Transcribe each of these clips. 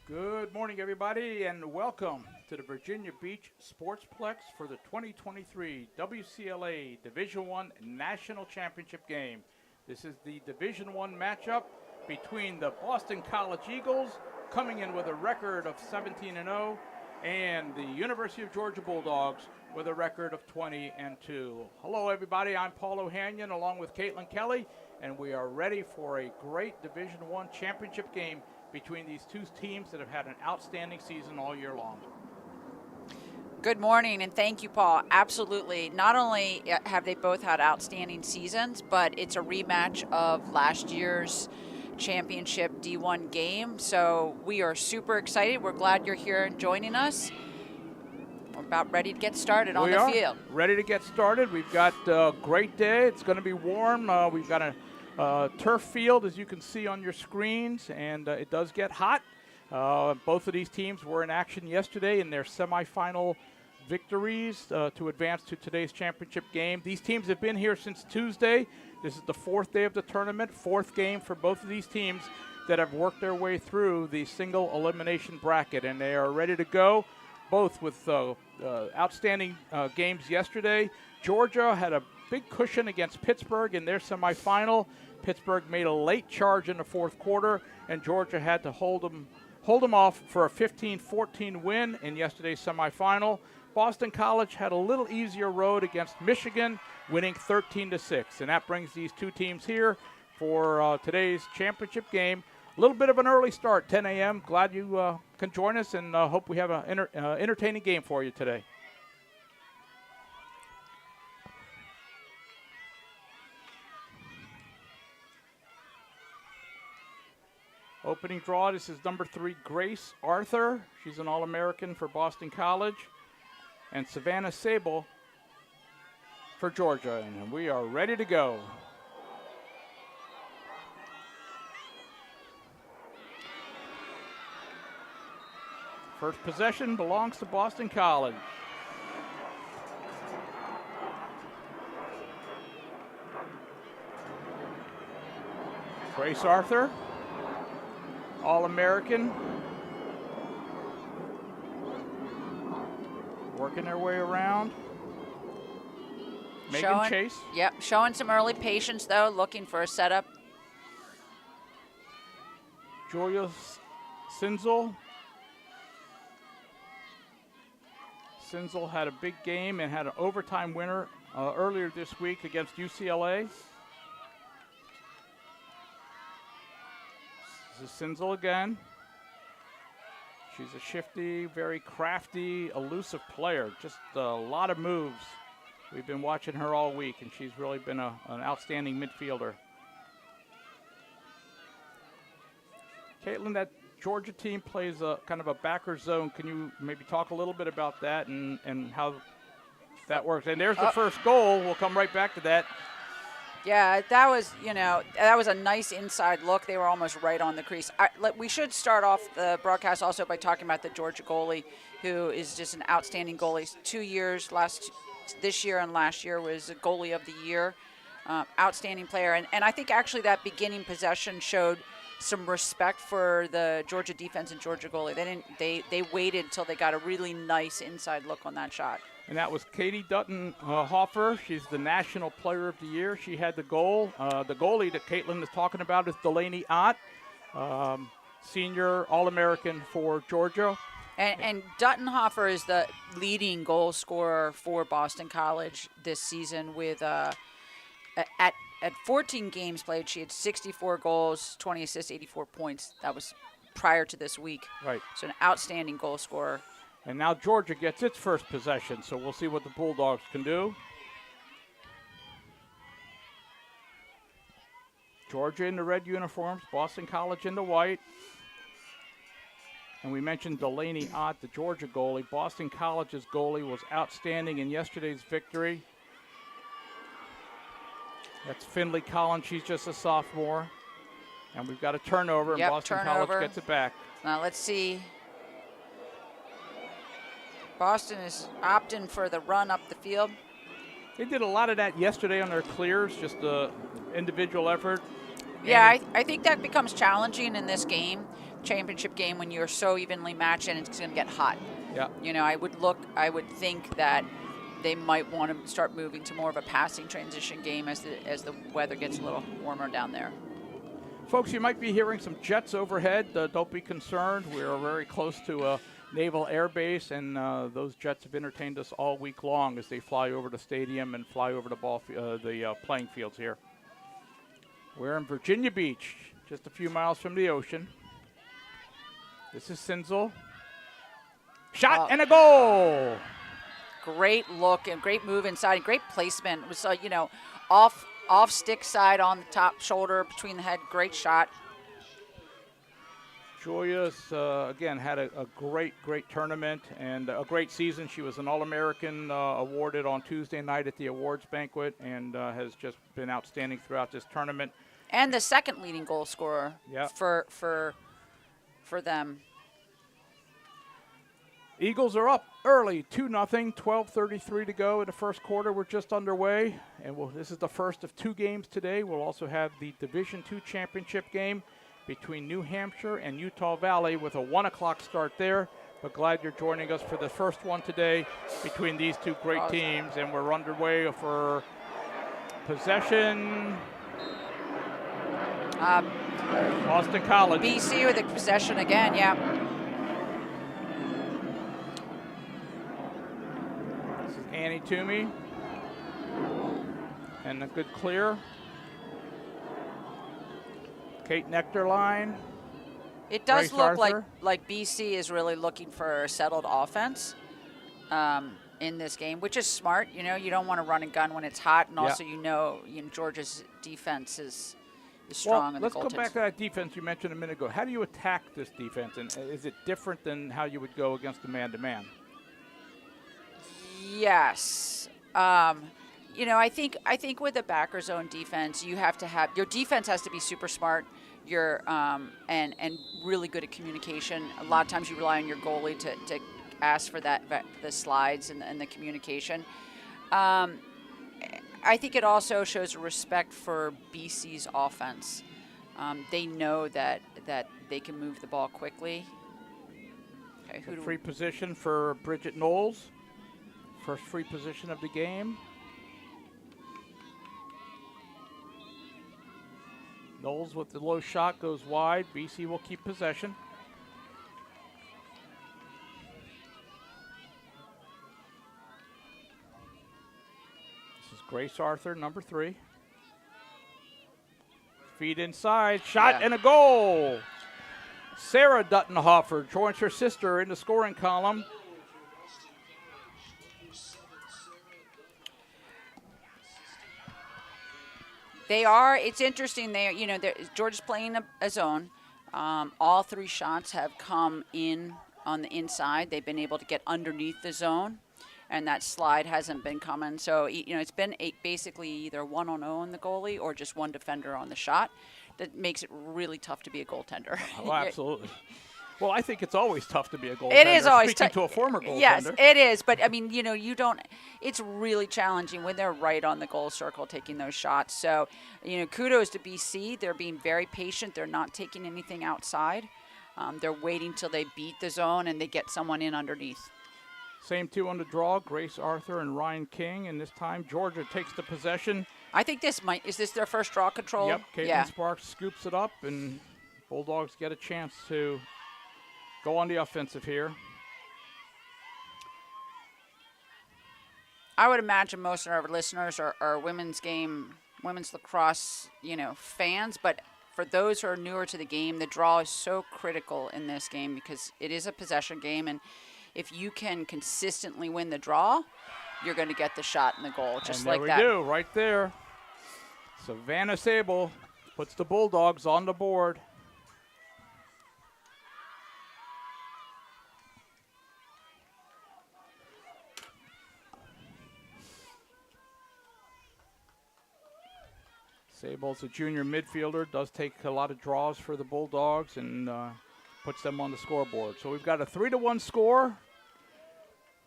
Good morning, everybody, and welcome to the Virginia Beach Sportsplex for the 2023 WCLA Division I National Championship game. This is the Division I matchup between the Boston College Eagles, coming in with a record of 17-0, and the University of Georgia Bulldogs with a record of 20-2. Hello, everybody. I'm Paul O'Hanian along with Caitlin Kelly, and we are ready for a great Division I championship game between these two teams that have had an outstanding season all year long. Good morning, and thank you, Paul. Absolutely. Not only have they both had outstanding seasons, but it's a rematch of last year's championship D1 game. So we are super excited. We're glad you're here and joining us. We're about ready to get started on the field. Ready to get started. We've got a great day. It's going to be warm. We've got a turf field, as you can see on your screens, and it does get hot. Both of these teams were in action yesterday in their semifinal victories to advance to today's championship game. These teams have been here since Tuesday. This is the fourth day of the tournament, fourth game for both of these teams that have worked their way through the single elimination bracket, and they are ready to go, both with outstanding games yesterday. Georgia had a big cushion against Pittsburgh in their semifinal. Pittsburgh made a late charge in the fourth quarter, and Georgia had to hold them off for a 15-14 win in yesterday's semifinal. Boston College had a little easier road against Michigan, winning 13-6, and that brings these two teams here for today's championship game. A little bit of an early start, 10 a.m. Glad you can join us, and hope we have an entertaining game for you today. Opening draw, this is number 3, Grace Arthur. She's an All-American for Boston College. And Savannah Sable for Georgia. And we are ready to go. First possession belongs to Boston College. Grace Arthur, All-American, working their way around. Megan Chase. Yep, showing some early patience, though, looking for a setup. Julia Sinzel. Sinzel had a big game and had an overtime winner earlier this week against UCLA. This is Sinzel again. She's a shifty, very crafty, elusive player. Just a lot of moves. We've been watching her all week, and she's really been an outstanding midfielder. Caitlin, that Georgia team plays a kind of a backer zone. Can you maybe talk a little bit about that and how that works? And there's the first goal. We'll come right back to that. Yeah, that was a nice inside look. They were almost right on the crease. We should start off the broadcast also by talking about the Georgia goalie, who is just an outstanding goalie. 2 years, this year and last year was a goalie of the year. Outstanding player. And I think actually that beginning possession showed some respect for the Georgia defense and Georgia goalie. They waited until they got a really nice inside look on that shot. And that was Katie Dutton-Hoffer. She's the National Player of the Year. She had the goal. The goalie that Caitlin is talking about is Delaney Ott, senior All-American for Georgia. And Dutton-Hoffer is the leading goal scorer for Boston College this season with at 14 games played, she had 64 goals, 20 assists, 84 points. That was prior to this week. Right. So an outstanding goal scorer. And now Georgia gets its first possession, so we'll see what the Bulldogs can do. Georgia in the red uniforms, Boston College in the white. And we mentioned Delaney Ott, the Georgia goalie. Boston College's goalie was outstanding in yesterday's victory. That's Finley Collins. She's just a sophomore. And we've got a turnover, and Boston College gets it back. Now let's see. Boston is opting for the run up the field. They did a lot of that yesterday on their clears, just the individual effort. Yeah, I think that becomes challenging in this game. championship game when you're so evenly matched and it's going to get hot. Yeah. You know, I would think that they might want to start moving to more of a passing transition game as the weather gets a little warmer down there. Folks, you might be hearing some jets overhead. Don't be concerned. We are very close to a naval air base, and those jets have entertained us all week long as they fly over the stadium and fly over the playing fields here. We're in Virginia Beach, just a few miles from the ocean. This is Sinzel. Shot and a goal. Great look and great move inside, great placement. It was, off stick side on the top shoulder between the head. Great shot. Julia's, again, had a great tournament and a great season. She was an All-American awarded on Tuesday night at the awards banquet and has just been outstanding throughout this tournament. And the second leading goal scorer for them. Eagles are up early, 2-0, 12:33 to go in the first quarter. We're just underway, and this is the first of 2 games today. We'll also have the Division II championship game between New Hampshire and Utah Valley with a 1 o'clock start there. But glad you're joining us for the first one today between these 2 great teams, and we're underway for possession. Boston College. BC with the possession again, yeah. Annie Toomey, and a good clear. Kate Nectarline. It does Grace look Arthur. like BC is really looking for a settled offense in this game, which is smart. You know, you don't want to run and gun when it's hot, and also Georgia's defense is strong. Well, let's go back to that defense you mentioned a minute ago. How do you attack this defense, and is it different than how you would go against a man-to-man? Yes. I think with the backer zone defense, you have to have your defense has to be super smart. You're and really good at communication. A lot of times you rely on your goalie to ask for the slides and the communication. I think it also shows respect for BC's offense. They know that they can move the ball quickly. Okay, free position for Bridget Knowles. First free position of the game. Knowles with the low shot goes wide. BC will keep possession. This is Grace Arthur, number 3. Feed inside, shot and a goal. Sarah Duttenhofer joins her sister in the scoring column. They are. It's interesting. Georgia's playing a zone. All 3 shots have come in on the inside. They've been able to get underneath the zone, and that slide hasn't been coming. So it's been basically either 1-0 on the goalie or just one defender on the shot. That makes it really tough to be a goaltender. Oh, absolutely. Well, I think it's always tough to be a goaltender. It is always tough. Speaking to a former goaltender. Yes, it is. But, you don't – it's really challenging when they're right on the goal circle taking those shots. So, kudos to BC. They're being very patient. They're not taking anything outside. They're waiting till they beat the zone and they get someone in underneath. Same 2 on the draw, Grace Arthur and Ryan King. And this time, Georgia takes the possession. I think is this their first draw control? Yep, Caitlin Sparks scoops it up, and Bulldogs get a chance to – go on the offensive here. I would imagine most of our listeners are women's lacrosse, fans. But for those who are newer to the game, the draw is so critical in this game because it is a possession game. And if you can consistently win the draw, you're going to get the shot and the goal, just like that. There we do, right there. Savannah Sable puts the Bulldogs on the board. Sable's a junior midfielder, does take a lot of draws for the Bulldogs and puts them on the scoreboard. So we've got a 3-1 score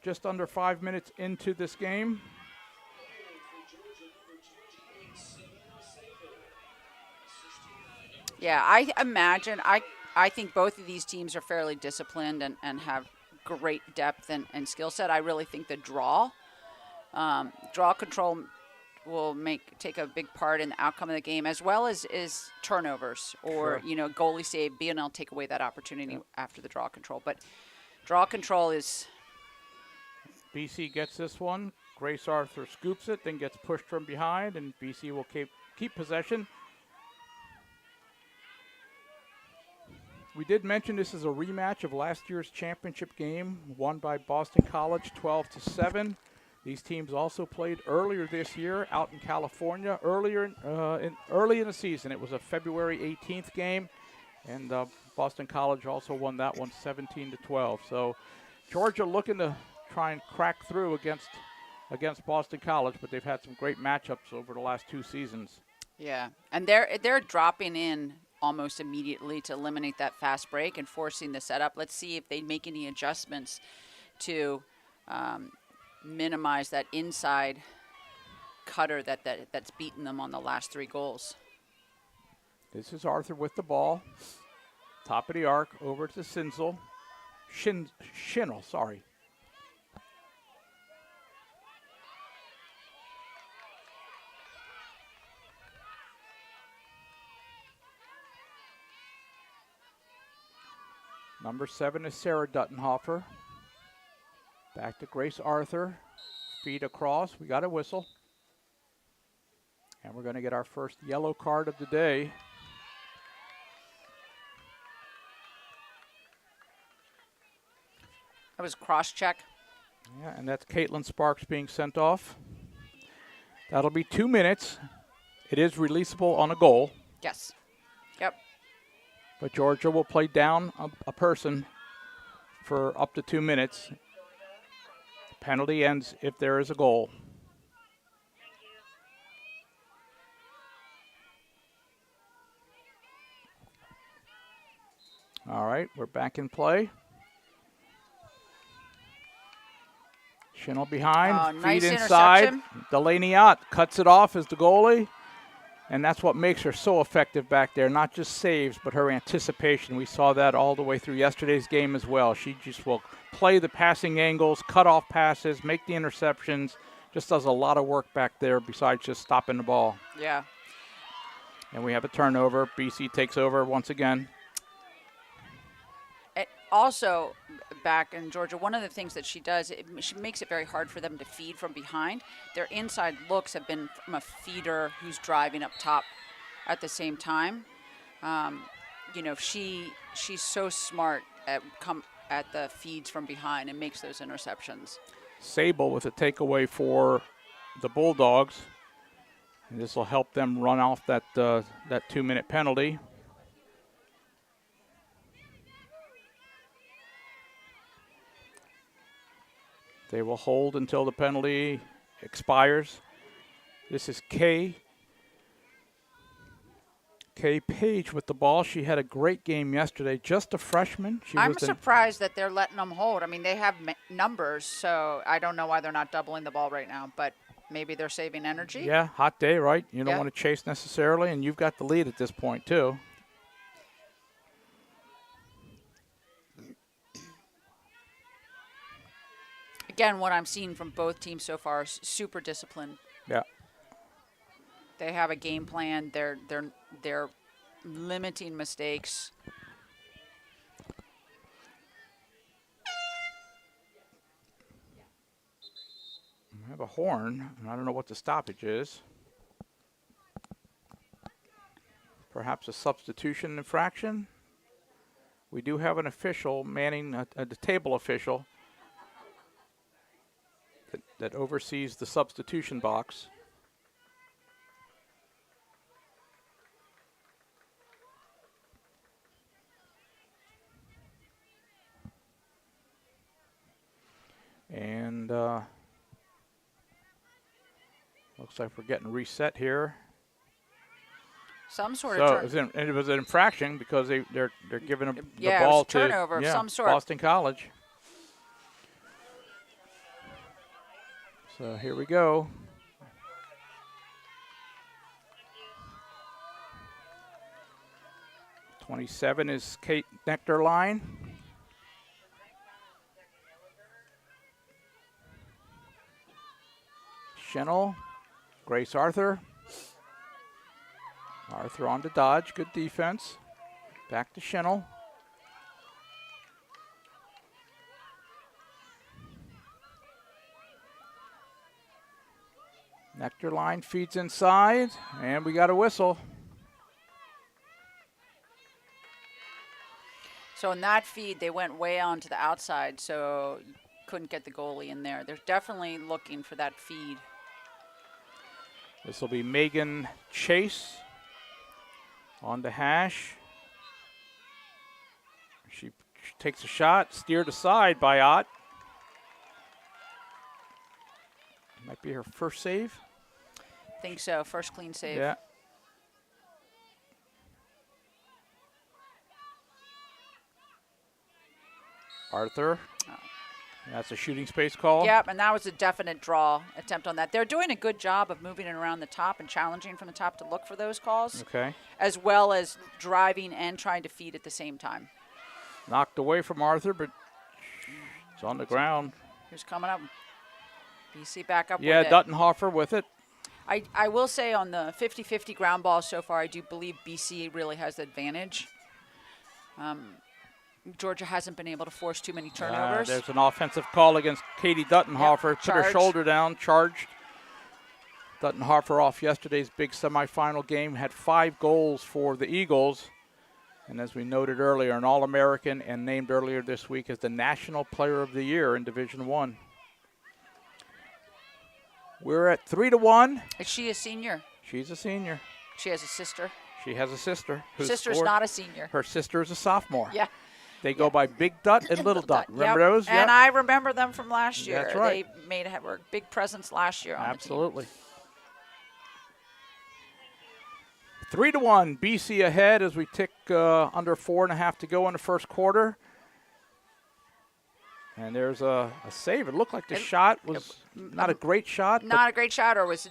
just under 5 minutes into this game. Yeah, I imagine I think both of these teams are fairly disciplined and have great depth and skill set. I really think the draw control will take a big part in the outcome of the game, as well as turnovers or goalie save, being able to take away that opportunity after the draw control. But draw control is. BC gets this one. Grace Arthur scoops it, then gets pushed from behind, and BC will keep possession. We did mention this is a rematch of last year's championship game, won by Boston College 12-7. These teams also played earlier this year out in California, early in the season. It was a February 18th game, and Boston College also won that one 17-12. So Georgia looking to try and crack through against Boston College, but they've had some great matchups over the last 2 seasons. Yeah, and they're dropping in almost immediately to eliminate that fast break and forcing the setup. Let's see if they make any adjustments to minimize that inside cutter that's beaten them on the last 3 goals. This is Arthur with the ball. Top of the arc, over to Sinsel. Schinnel, sorry. Number 7 is Sarah Duttenhofer. Back to Grace Arthur. Feed across. We got a whistle. And we're going to get our first yellow card of the day. That was cross-check. Yeah, and that's Caitlin Sparks being sent off. That'll be 2 minutes. It is releasable on a goal. Yes. Yep. But Georgia will play down a person for up to 2 minutes. Penalty ends if there is a goal. All right, we're back in play. Schinnel behind, nice feed inside. interception. Delaney Ott cuts it off as the goalie. And that's what makes her so effective back there. Not just saves, but her anticipation. We saw that all the way through yesterday's game as well. She just will play the passing angles, cut off passes, make the interceptions. Just does a lot of work back there besides just stopping the ball. Yeah. And we have a turnover. BC takes over once again. Also, back in Georgia, one of the things that she does, she makes it very hard for them to feed from behind. Their inside looks have been from a feeder who's driving up top at the same time. She's so smart at the feeds from behind and makes those interceptions. Sable with a takeaway for the Bulldogs. And this will help them run off that 2-minute penalty. They will hold until the penalty expires. This is Kay Page with the ball. She had a great game yesterday. Just a freshman. I'm surprised that they're letting them hold. I mean, they have numbers, so I don't know why they're not doubling the ball right now, but maybe they're saving energy. Yeah, hot day, right? You don't want to chase necessarily, and you've got the lead at this point, too. Again, what I'm seeing from both teams so far is super disciplined. Yeah. They have a game plan. They're limiting mistakes. I have a horn, and I don't know what the stoppage is. Perhaps a substitution infraction. We do have an official manning the table official that oversees the substitution box. And looks like we're getting reset here. Some sort of it was an infraction because they're giving the it ball was a turnover of some sort. Boston College. So here we go. 27 is Kate Nectarline. Schnell, Grace Arthur. Arthur on to dodge, good defense. Back to Schnell. Nectarline feeds inside, and we got a whistle. So in that feed, they went way on to the outside, so couldn't get the goalie in there. They're definitely looking for that feed. This will be Megan Chase on the hash. She takes a shot, steered aside by Ott. Might be her first save. Think so. First clean save. Yeah. Arthur. That's a shooting space call. Yep, and that was a definite draw attempt on that. They're doing a good job of moving it around the top and challenging from the top to look for those calls. Okay. As well as driving and trying to feed at the same time. Knocked away from Arthur, but it's on the ground. Who's coming up? BC back up Yeah, with it. Duttenhofer with it. I will say on the 50-50 ground ball so far, I do believe BC really has the advantage. Georgia hasn't been able to force too many turnovers. There's an offensive call against Katie Duttenhofer. Yep, Put her charge. shoulder down, charged. Duttenhofer off yesterday's big semifinal game, had 5 goals for the Eagles. And as we noted earlier, an All-American and named earlier this week as the National Player of the Year in Division I. We're at 3-1. Is she a senior? She's a senior. She has a sister. She has a sister. who Sister's scored. not a senior. Her sister is a sophomore. Yeah. They go by Big Dut and Little Dut. Remember Yep. those? And Yep. I remember them from last year. That's right. They were a big presence last year on Absolutely. 3-1, BC ahead as we tick under 4.5 to go in the first quarter. And there's a save. It looked like the shot was not a great shot. Not a great shot, or was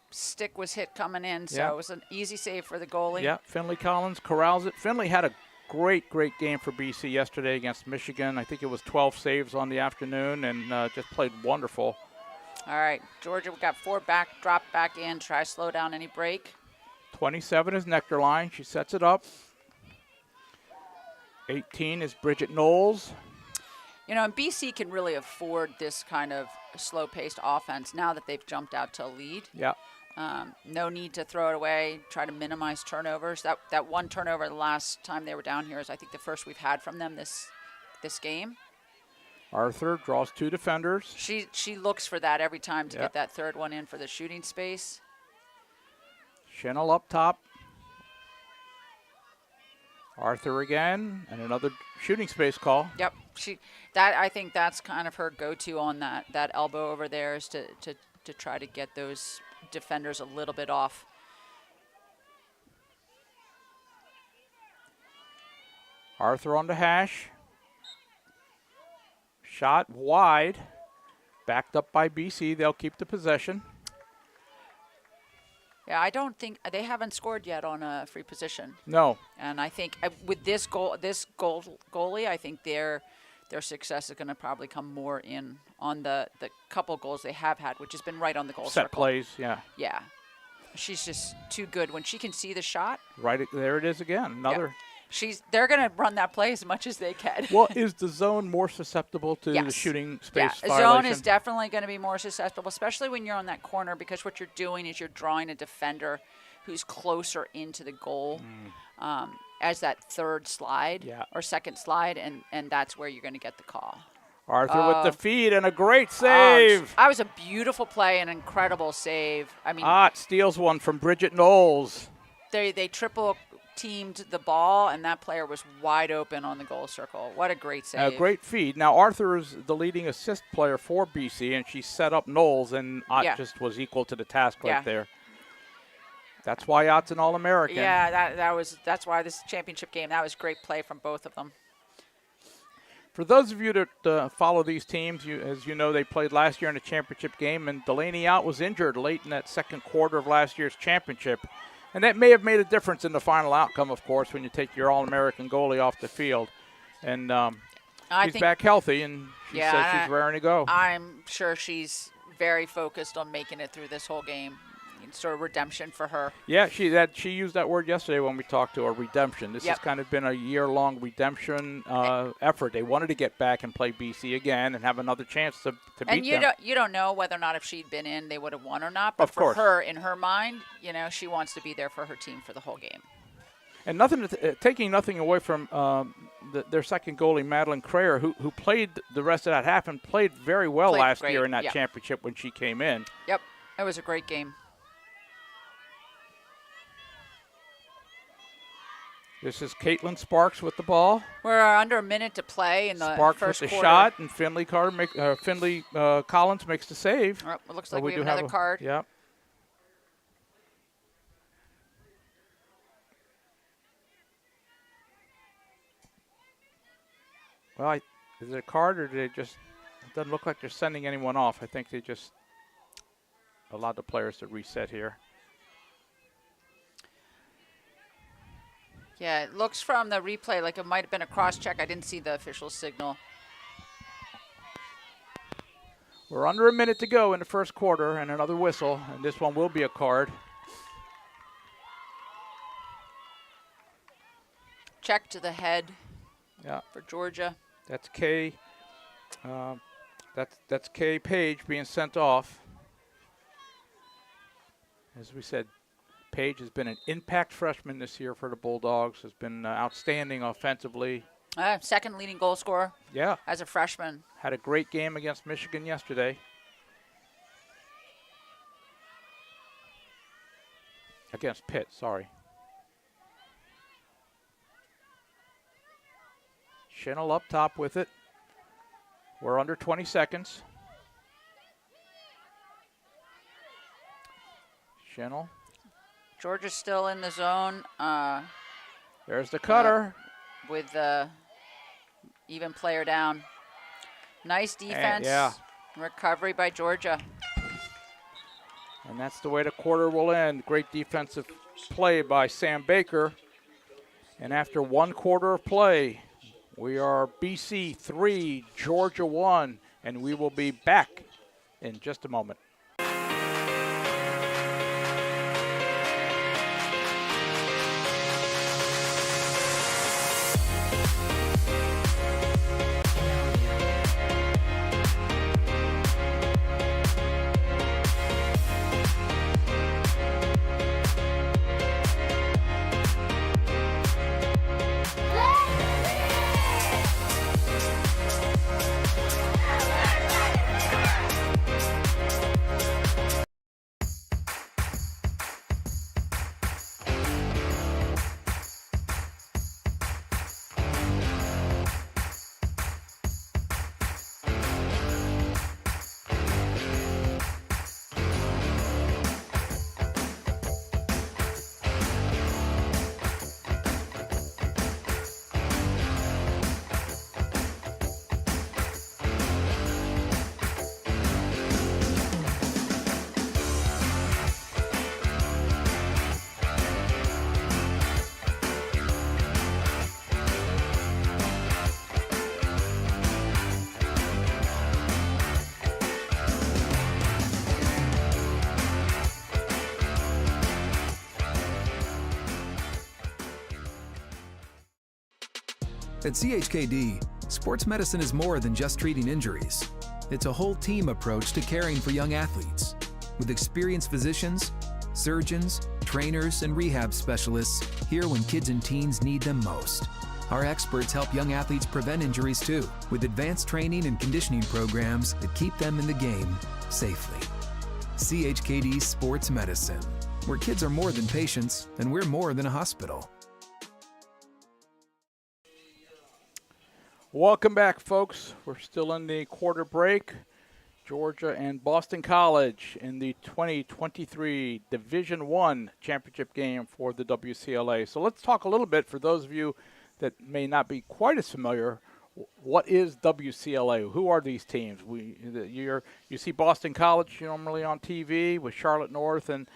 stick was hit coming in, so Yeah. it was an easy save for the goalie. Yeah, Finley Collins corrals it. Finley had a great game for BC yesterday against Michigan. I think it was 12 saves on the afternoon and just played wonderful. All right, Georgia, we got 4 back, drop back in, try to slow down any break. 27 is Nectarline. She sets it up. 18 is Bridget Knowles. You know, and BC can really afford this kind of slow-paced offense now that they've jumped out to a lead. Yeah. No need to throw it away, try to minimize turnovers. That one turnover the last time they were down here is, I think, the first we've had from them this game. Arthur draws 2 defenders. She looks for that every time to Yeah. get that third one in for the shooting space. Schnell up top. Arthur again, and another shooting space call. Yep, I think that's kind of her go-to on that elbow over there, is to try to get those defenders a little bit off. Arthur on the hash. Shot wide. Backed up by BC. They'll keep the possession. Yeah, I don't think they haven't scored yet on a free position. No. And I think with this goalie, I think their success is going to probably come more in on the couple goals they have had, which has been right on the goal Set circle. plays, yeah. Yeah. She's just too good. When she can see the shot. Right there it is again. Another. Yeah. They're going to run that play as much as they can. Well, is the zone more susceptible to the Yes. shooting space Yeah, violation? zone is definitely going to be more susceptible, especially when you're on that corner, because what you're doing is you're drawing a defender who's closer into the goal as that third slide or second slide, and that's where you're going to get the call. Arthur with the feed and a great save. That was a beautiful play, an incredible save. I mean, Ott steals one from Bridget Knowles. they triple teamed the ball, and that player was wide open on the goal circle. What a great save. A great feed. Now, Arthur is the leading assist player for BC, and she set up Knowles, and Ott just was equal to the task right there. That's why Ott's an All-American. Yeah, that's why this championship game, that was great play from both of them. For those of you that follow these teams, as you know, they played last year in a championship game, and Delaney Ott was injured late in that second quarter of last year's championship. And that may have made a difference in the final outcome, of course, when you take your All-American goalie off the field. And she's back healthy, and she says she's raring to go. I'm sure she's very focused on making it through this whole game. Sort of redemption for her. Yeah, she used that word yesterday when we talked to her, redemption. This has kind of been a year-long redemption effort. They wanted to get back and play BC again and have another chance to beat them. And you don't know whether or not if she'd been in, they would have won or not. But for her, in her mind, she wants to be there for her team for the whole game. And taking nothing away from their second goalie, Madeline Crayer, who played the rest of that half and played very well last year in that championship when she came in. Yep, it was a great game. This is Caitlin Sparks with the ball. We're under a minute to play in the Sparks first with the quarter. shot, and Finley Collins makes the save. Oh, it looks like we have another card. Yep. Well, is it a card, or did they just? It doesn't look like they're sending anyone off. I think they just allowed the players to reset here. Yeah, it looks from the replay like it might have been a cross-check. I didn't see the official signal. We're under a minute to go in the first quarter, and another whistle, and this one will be a card. Check to the head. Yeah. For Georgia. That's Kay. That's Kay Page being sent off. As we said, Page has been an impact freshman this year for the Bulldogs. Has been outstanding offensively. Second leading goal scorer. Yeah. As a freshman. Had a great game against Michigan yesterday. Against Pitt, sorry. Schnell up top with it. We're under 20 seconds. Schnell. Georgia's still in the zone. There's the cutter. With the even player down. Nice defense. Recovery by Georgia. And that's the way the quarter will end. Great defensive play by Sam Baker. And after one quarter of play, we are BC 3, Georgia 1, and we will be back in just a moment. At CHKD, sports medicine is more than just treating injuries. It's a whole team approach to caring for young athletes. With experienced physicians, surgeons, trainers, and rehab specialists here when kids and teens need them most. Our experts help young athletes prevent injuries too, with advanced training and conditioning programs that keep them in the game safely. CHKD Sports Medicine, where kids are more than patients and we're more than a hospital. Welcome back, folks. We're still in the quarter break. Georgia and Boston College in the 2023 Division I championship game for the WCLA. So let's talk a little bit, for those of you that may not be quite as familiar, what is WCLA? Who are these teams? You see Boston College normally on TV with Charlotte North and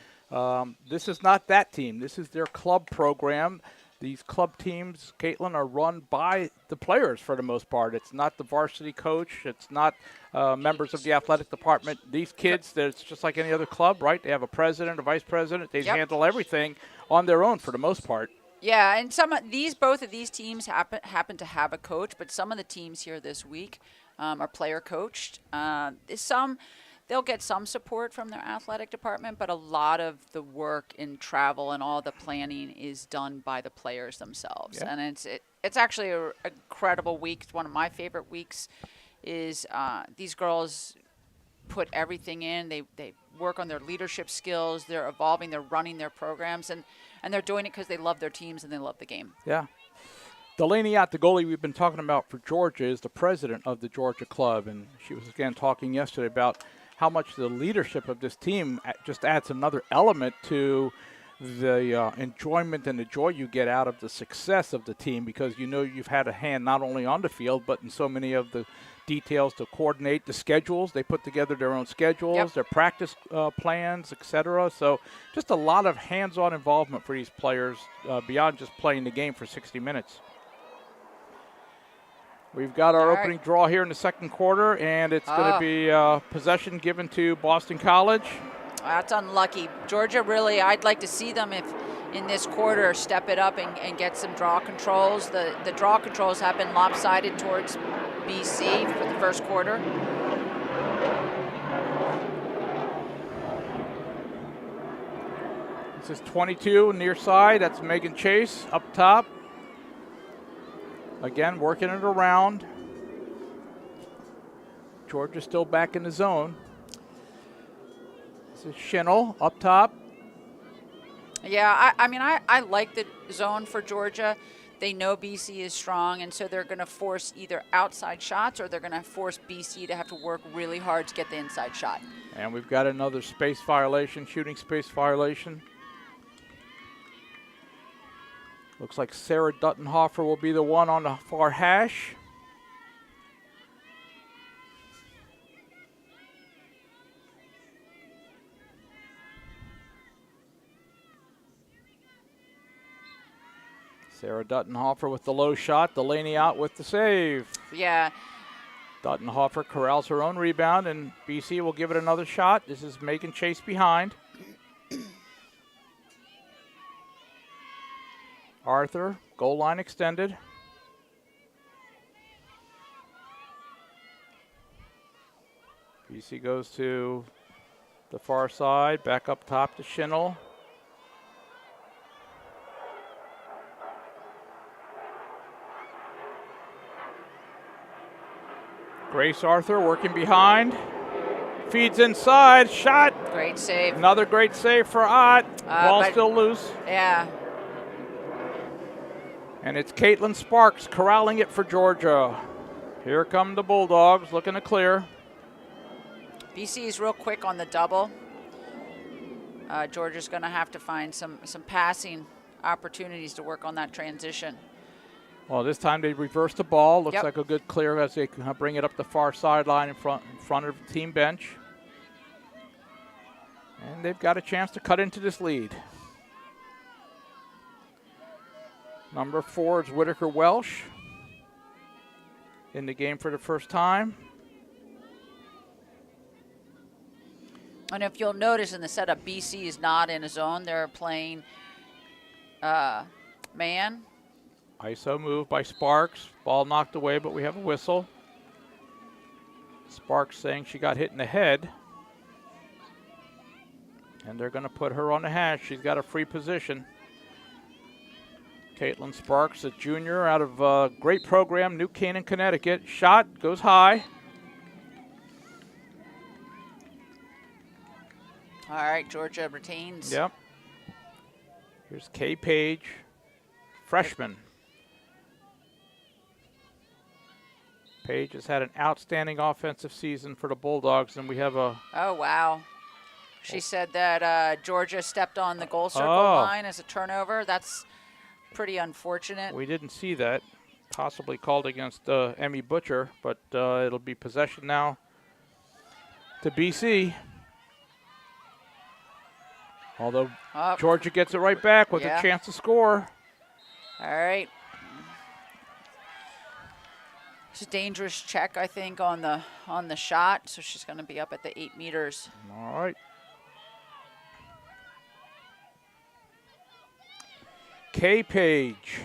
This is not that team. This is their club program. These club teams, Caitlin, are run by the players for the most part. It's not the varsity coach. It's not members of the athletic department. These kids, it's just like any other club, right? They have a president, a vice president. They handle everything on their own for the most part. Yeah, and both of these teams happen to have a coach, but some of the teams here this week are player coached. They'll get some support from their athletic department, but a lot of the work in travel and all the planning is done by the players themselves. Yeah. And it's actually an incredible week. It's one of my favorite weeks. Is these girls put everything in. They work on their leadership skills. They're evolving. They're running their programs, and they're doing it because they love their teams and they love the game. Yeah. Delaney Ott, the goalie we've been talking about for Georgia, is the president of the Georgia club, and she was again talking yesterday about how much the leadership of this team just adds another element to the enjoyment and the joy you get out of the success of the team, because you know you've had a hand not only on the field but in so many of the details to coordinate the schedules. They put together their own schedules, their practice plans, etc. So just a lot of hands-on involvement for these players beyond just playing the game for 60 minutes. We've got our opening draw here in the second quarter, and it's going to be possession given to Boston College. That's unlucky. Georgia really, I'd like to see them if in this quarter step it up and get some draw controls. The draw controls have been lopsided towards BC for the first quarter. This is 22 near side. That's Megan Chase up top. Again, working it around. Georgia still back in the zone. This is Schinnel up top. Yeah, I like the zone for Georgia. They know BC is strong, and so they're going to force either outside shots or they're going to force BC to have to work really hard to get the inside shot. And we've got another space violation, shooting space violation. Looks like Sarah Duttenhofer will be the one on the far hash. Sarah Duttenhofer with the low shot. Delaney Ott with the save. Yeah. Duttenhofer corrals her own rebound, and BC will give it another shot. This is Megan Chase behind. Arthur, goal line extended. BC goes to the far side, back up top to Schinnel. Grace Arthur working behind. Feeds inside, shot. Great save. Another great save for Ott. Ball still loose. Yeah. And it's Caitlin Sparks corralling it for Georgia. Here come the Bulldogs looking to clear. BC is real quick on the double. Georgia's going to have to find some passing opportunities to work on that transition. Well, this time they reverse the ball. Looks like a good clear as they bring it up the far sideline in front of the team bench. And they've got a chance to cut into this lead. Number 4 is Whitaker Welsh in the game for the first time. And if you'll notice in the setup, BC is not in a zone. They're playing man. ISO move by Sparks. Ball knocked away, but we have a whistle. Sparks saying she got hit in the head. And they're going to put her on the hash. She's got a free position. Caitlin Sparks, a junior out of a great program, New Canaan, Connecticut. Shot goes high. All right, Georgia retains. Yep. Here's Kay Page, freshman. Page has had an outstanding offensive season for the Bulldogs, and we have a... Oh, wow. She said that Georgia stepped on the goal circle line as a turnover. That's pretty unfortunate. We didn't see that. Possibly called against Emmy Butcher, but it'll be possession now to BC. Although Oh. Georgia gets it right back with a chance to score. All right. It's a dangerous check, I think, on the shot. So she's going to be up at the 8 meters. All right. Kay Page.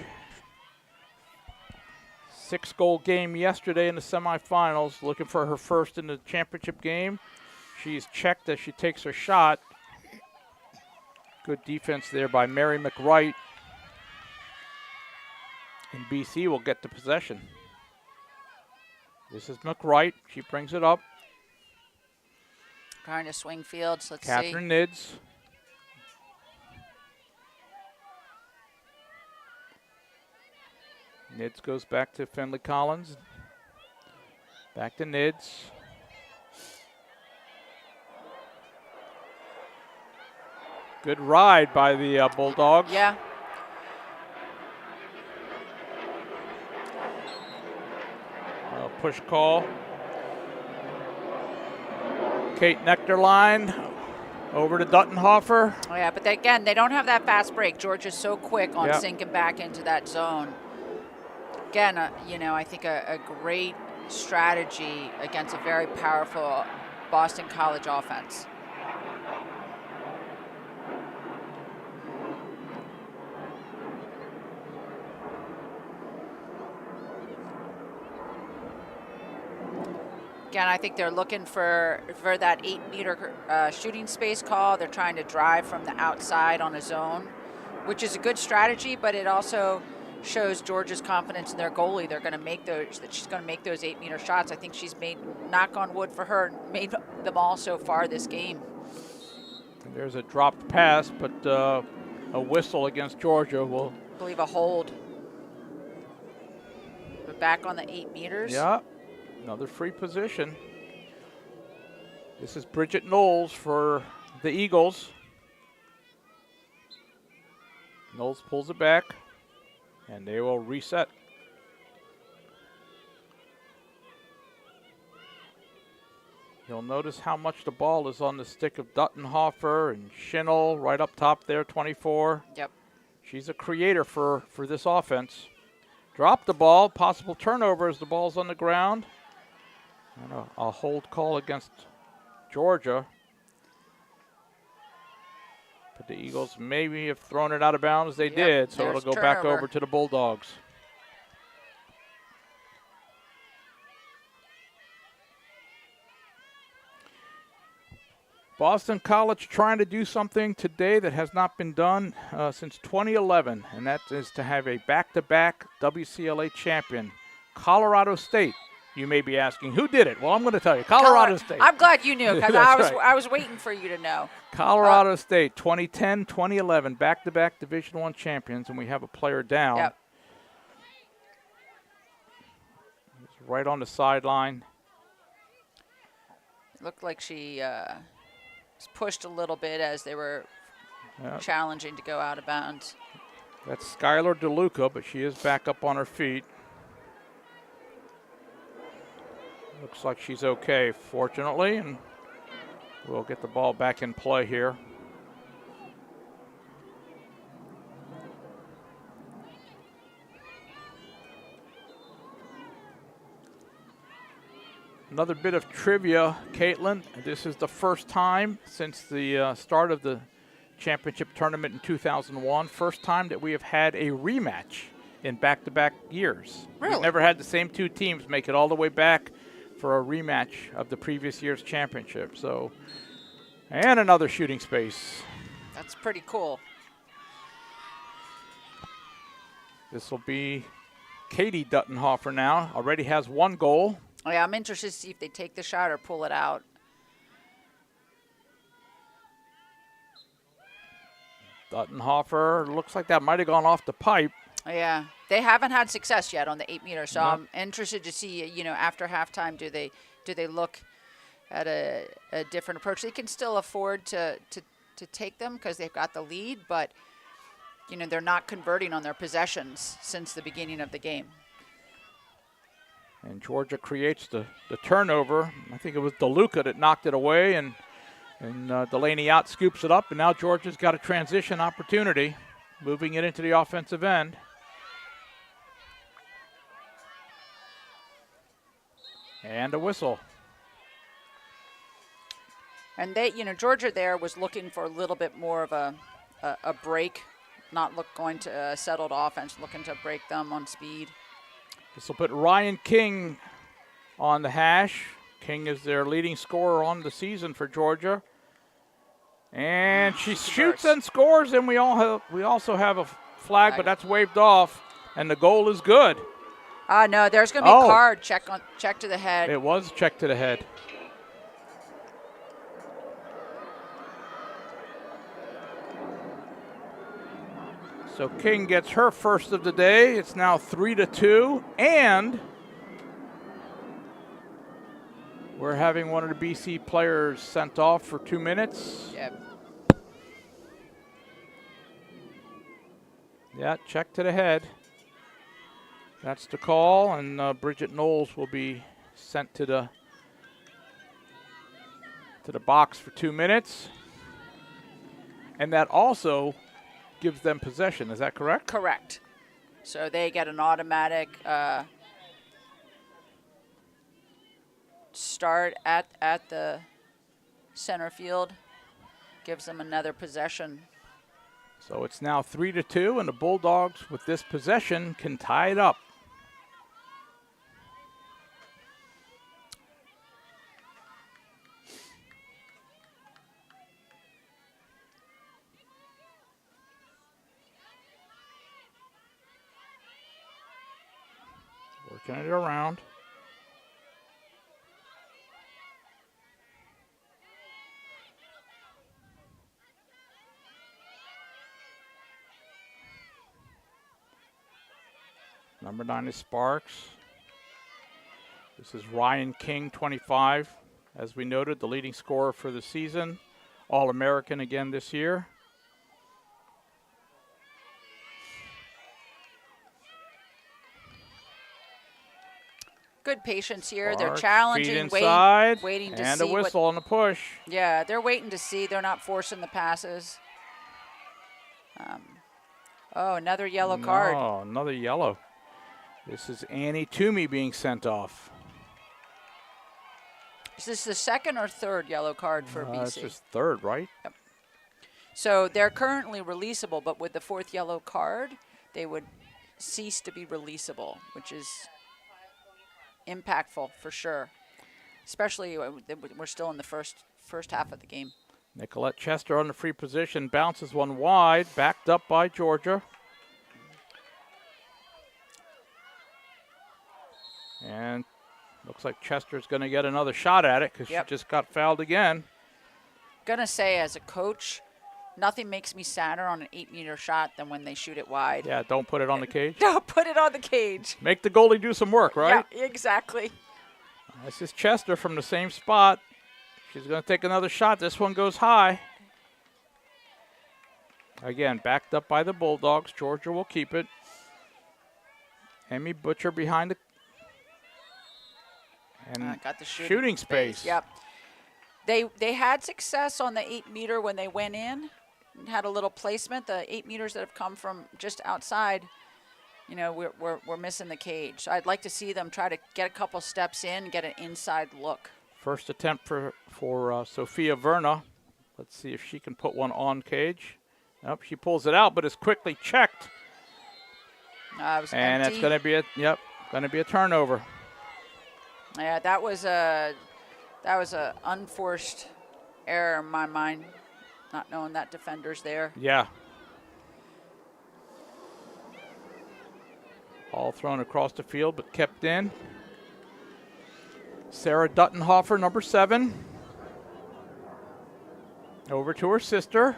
6-goal game yesterday in the semifinals, looking for her first in the championship game. She's checked as she takes her shot. Good defense there by Mary McWright. And BC will get the possession. This is McWright. She brings it up. Trying to swing fields. Let's see. Catherine Nids. Nids goes back to Finley Collins. Back to Nids. Good ride by the Bulldogs. Yeah. Push call. Kate Nectarline over to Duttenhofer. Oh, yeah, but again, they don't have that fast break. Georgia's so quick on sinking back into that zone. Again, I think a great strategy against a very powerful Boston College offense. Again, I think they're looking for that 8-meter shooting space call. They're trying to drive from the outside on a zone, which is a good strategy, but it also shows Georgia's confidence in their goalie. They're going to make those, that she's going to make those 8-meter shots. I think she's made, knock on wood for her, made them all so far this game. And there's a dropped pass, but a whistle against Georgia will. I believe a hold. But back on the 8 meters. Yeah, another free position. This is Bridget Knowles for the Eagles. Knowles pulls it back, and they will reset. You'll notice how much the ball is on the stick of Duttenhofer and Schinel right up top there, 24. Yep. She's a creator for this offense. Drop the ball, possible turnover as the ball's on the ground. And a hold call against Georgia. But the Eagles maybe have thrown it out of bounds. They did, so it'll go back over to the Bulldogs. Boston College trying to do something today that has not been done since 2011, and that is to have a back-to-back WCLA champion, Colorado State. You may be asking, who did it? Well, I'm going to tell you, Colorado State. I'm glad you knew, because I was waiting for you to know. Colorado State, 2010, 2011, back-to-back Division I champions, and we have a player down. Yep. He's right on the sideline. It looked like she was pushed a little bit as they were challenging to go out of bounds. That's Skylar DeLuca, but she is back up on her feet. Looks like she's okay, fortunately, and we'll get the ball back in play here. Another bit of trivia, Caitlin. This is the first time since the start of the championship tournament in 2001, first time that we have had a rematch in back-to-back years. Really? We've never had the same two teams make it all the way back for a rematch of the previous year's championship. So, and another shooting space. That's pretty cool. This will be Katie Duttenhofer now. Already has 1 goal. Oh, yeah, I'm interested to see if they take the shot or pull it out. Duttenhofer, looks like that might have gone off the pipe. Yeah, they haven't had success yet on the 8 meter, so No. I'm interested to see, after halftime, do they look at a different approach? They can still afford to take them because they've got the lead, but they're not converting on their possessions since the beginning of the game. And Georgia creates the turnover. I think it was DeLuca that knocked it away, and And Delaney out scoops it up, and now Georgia's got a transition opportunity, moving it into the offensive end. And a whistle. And they, Georgia there was looking for a little bit more of a break, not going to a settled offense, looking to break them on speed. This will put Ryan King on the hash. King is their leading scorer on the season for Georgia. And she shoots and scores, and we also have a flag, but that's waved off, and the goal is good. No, there's going to be a card. Check to the head. It was check to the head. So King gets her first of the day. It's now 3-2, and we're having one of the BC players sent off for 2 minutes. Yep. Yeah, check to the head. That's the call, and Bridget Knowles will be sent to the box for 2 minutes. And that also gives them possession. Is that correct? Correct. So they get an automatic start at the center field. Gives them another possession. So it's now 3-2, and the Bulldogs, with this possession, can tie it up. Working it around. Number 9 is Sparks. This is Ryan King, 25. As we noted, the leading scorer for the season. All-American again this year. Good patience here. Sparks, they're challenging, feet inside, waiting to see. And a whistle and a push. Yeah, they're waiting to see. They're not forcing the passes. Another yellow card. Oh, another yellow. This is Annie Toomey being sent off. Is this the second or third yellow card for BC? It's just third, right? Yep. So they're currently releasable, but with the fourth yellow card, they would cease to be releasable, which is impactful for sure. Especially we're still in the first half of the game. Nicolette Chester on the free position, bounces one wide, backed up by Georgia. And looks like Chester's going to get another shot at it because she just got fouled again. Gonna say, as a coach, nothing makes me sadder on an 8-meter shot than when they shoot it wide. Yeah, don't put it on the cage. Don't put it on the cage. Make the goalie do some work, right? Yeah, exactly. This is Chester from the same spot. She's going to take another shot. This one goes high. Again, backed up by the Bulldogs. Georgia will keep it. Emmy Butcher behind the got the shooting space. Yep. They had success on the 8-meter when they went in and had a little placement. The 8 meters that have come from just outside, we're missing the cage. So I'd like to see them try to get a couple steps in, get an inside look. First attempt for Sophia Verna. Let's see if she can put one on cage. Nope, she pulls it out, but it's quickly checked. And it's going to be a turnover. Yeah, that was a unforced error in my mind, not knowing that defender's there. Yeah. All thrown across the field, but kept in. Sarah Duttenhofer, number 7. Over to her sister.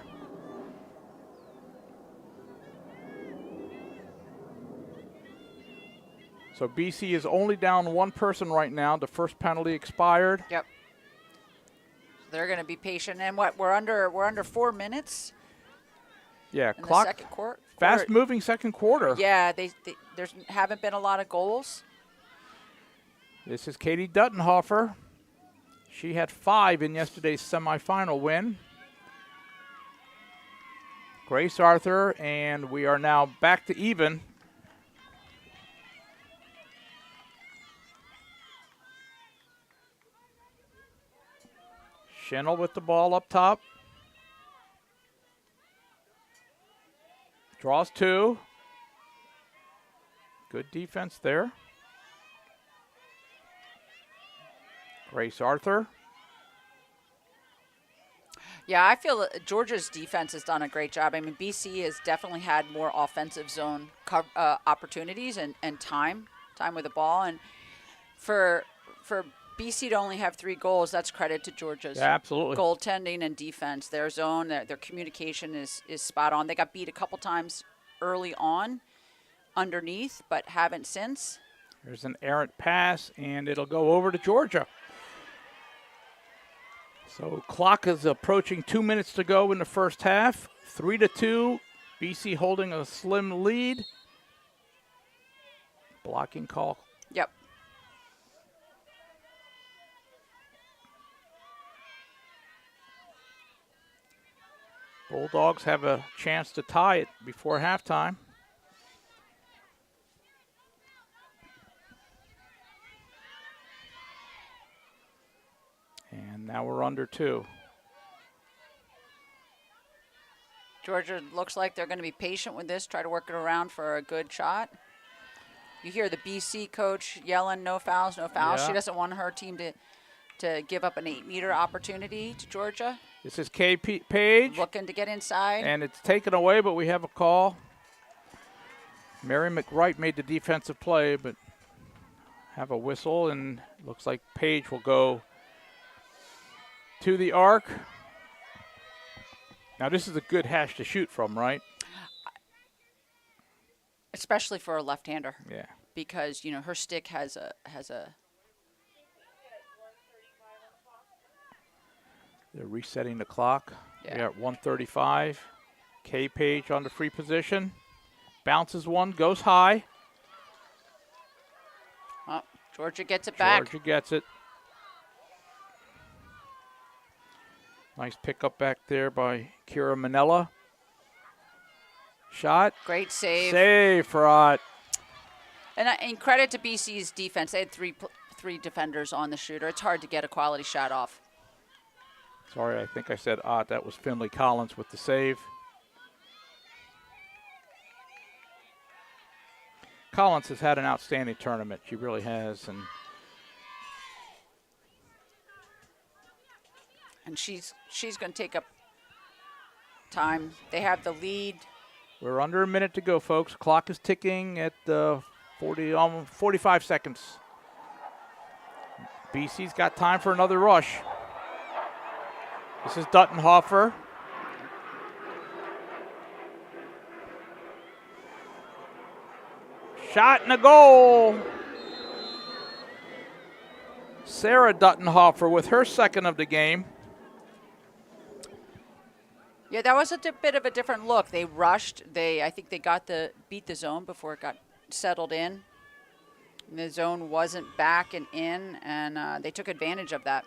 So BC is only down one person right now. The first penalty expired. Yep. They're going to be patient. And we're under 4 minutes. Yeah, in clock. The second quarter. Fast-moving second quarter. Yeah, there haven't been a lot of goals. This is Katie Duttenhofer. She had 5 in yesterday's semifinal win. Grace Arthur, and we are now back to even. Schnell with the ball up top. Draws 2. Good defense there. Grace Arthur. Yeah, I feel that Georgia's defense has done a great job. I mean, BC has definitely had more offensive zone opportunities and time with the ball. And for BC to only have 3 goals, that's credit to Georgia's goaltending and defense. Their zone, their communication is spot on. They got beat a couple times early on underneath, but haven't since. There's an errant pass, and it'll go over to Georgia. So clock is approaching 2 minutes to go in the first half. 3-2, BC holding a slim lead. Blocking call. Yep. Bulldogs have a chance to tie it before halftime. And now we're under 2. Georgia looks like they're going to be patient with this, try to work it around for a good shot. You hear the BC coach yelling, no fouls, no fouls. Yeah. She doesn't want her team to give up an 8-meter opportunity to Georgia. This is Page. Looking to get inside. And it's taken away, but we have a call. Mary McWright made the defensive play, but have a whistle, and looks like Page will go to the arc. Now this is a good hash to shoot from, right? Especially for a left-hander. Yeah. Because, you know, her stick has a They're resetting the clock. Yeah. We're at 1:35. Page on the free position. Bounces one, goes high. Oh, Georgia gets it back. Georgia gets it. Nice pickup back there by Kira Manella. Shot. Great save. Save, Farad. And credit to BC's defense. They had three defenders on the shooter. It's hard to get a quality shot off. Sorry, I think I said Ott. That was Finley Collins with the save. Collins has had an outstanding tournament. She really has. And she's going to take up time. They have the lead. We're under a minute to go, folks. Clock is ticking at 45 seconds. BC's got time for another rush. This is Duttenhofer. Shot and a goal. Sarah Duttenhofer with her second of the game. Yeah, that was a bit of a different look. They rushed. I think they beat the zone before it got settled in. And the zone wasn't back and in, and they took advantage of that.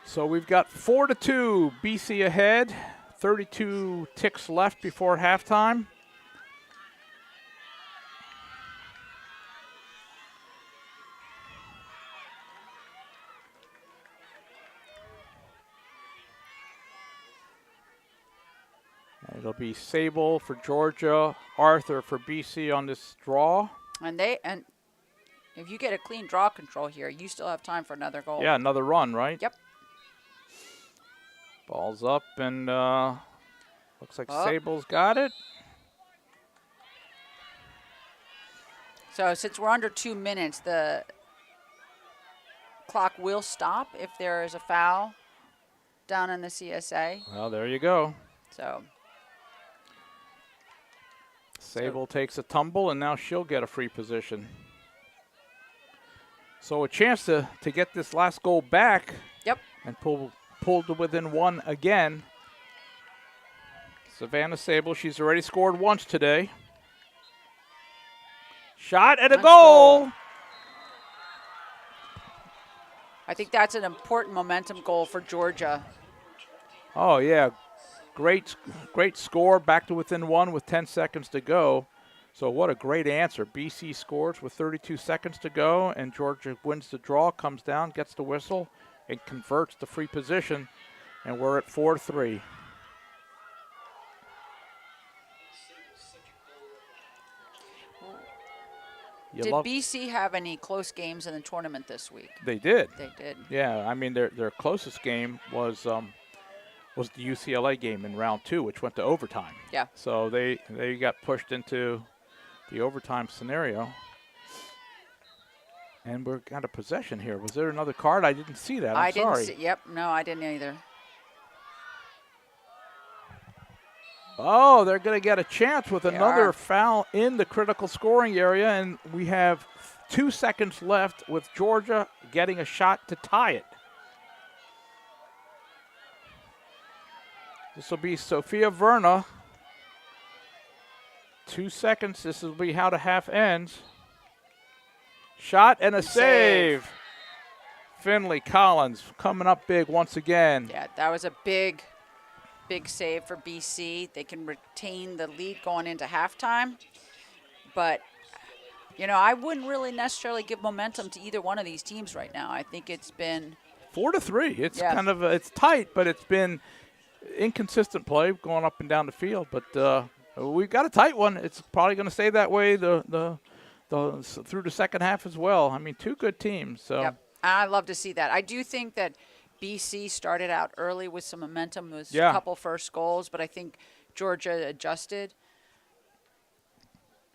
So we've got 4-2, BC ahead. 32 ticks left before halftime. And it'll be Sable for Georgia, Arthur for BC on this draw. And if you get a clean draw control here, you still have time for another goal. Yeah, another run, right? Yep. Ball's up, and looks like Sable's got it. So since we're under 2 minutes, the clock will stop if there is a foul down in the CSA. Well, there you go. So Sable takes a tumble, and now she'll get a free position. So a chance to get this last goal back. Yep. And pulled to within 1 again. Savannah Sable, she's already scored once today. Shot and a Nice goal. I think that's an important momentum goal for Georgia. Oh, yeah. Great score. Back to within one with 10 seconds to go. So what a great answer. BC scores with 32 seconds to go, and Georgia wins the draw, comes down, gets the whistle, and converts the free position, and we're at 4-3. Did BC have any close games in the tournament this week? They did. They did. Yeah, I mean, their closest game was the UCLA game in round 2, which went to overtime. Yeah. So they got pushed into the overtime scenario. And we're got a possession here. Was there another card? I didn't see that. I'm sorry. Didn't see. Yep. No, I didn't either. Oh, they're going to get a chance with another are. foul in the critical scoring area, and we have 2 seconds left with Georgia getting a shot to tie it. This will be Sophia Verna. 2 seconds. This will be how the half ends. Shot and a save. Finley Collins coming up big once again. Yeah, that was a big save for BC. They can retain the lead going into halftime. But, you know, I wouldn't really necessarily give momentum to either one of these teams right now. I think it's been 4-3. It's kind of it's tight, but it's been inconsistent play going up and down the field. But we've got a tight one. It's probably going to stay that way through the second half as well. I mean, 2 good teams. So yep. I love to see that. I do think that BC started out early with some momentum. There was a couple first goals, but I think Georgia adjusted.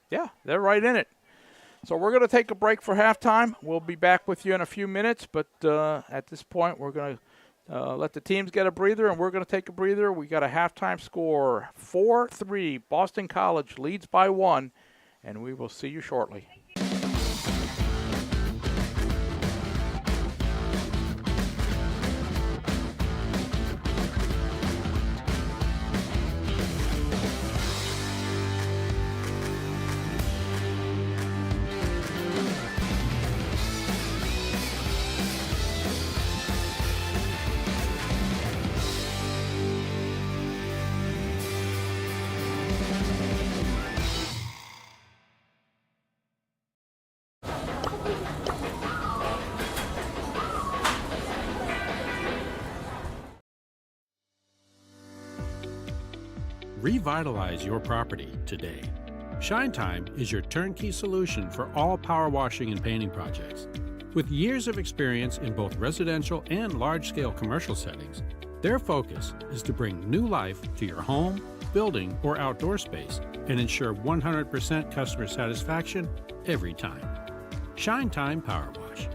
Yeah, they're right in it. So we're going to take a break for halftime. We'll be back with you in a few minutes, but at this point we're going to let the teams get a breather, and we're going to take a breather. We got a halftime score, 4-3. Boston College leads by 1, and we will see you shortly. Revitalize your property today. Shine Time is your turnkey solution for all power washing and painting projects. With years of experience in both residential and large-scale commercial settings, their focus is to bring new life to your home, building, or outdoor space and ensure 100% customer satisfaction every time. Shine Time Power Wash.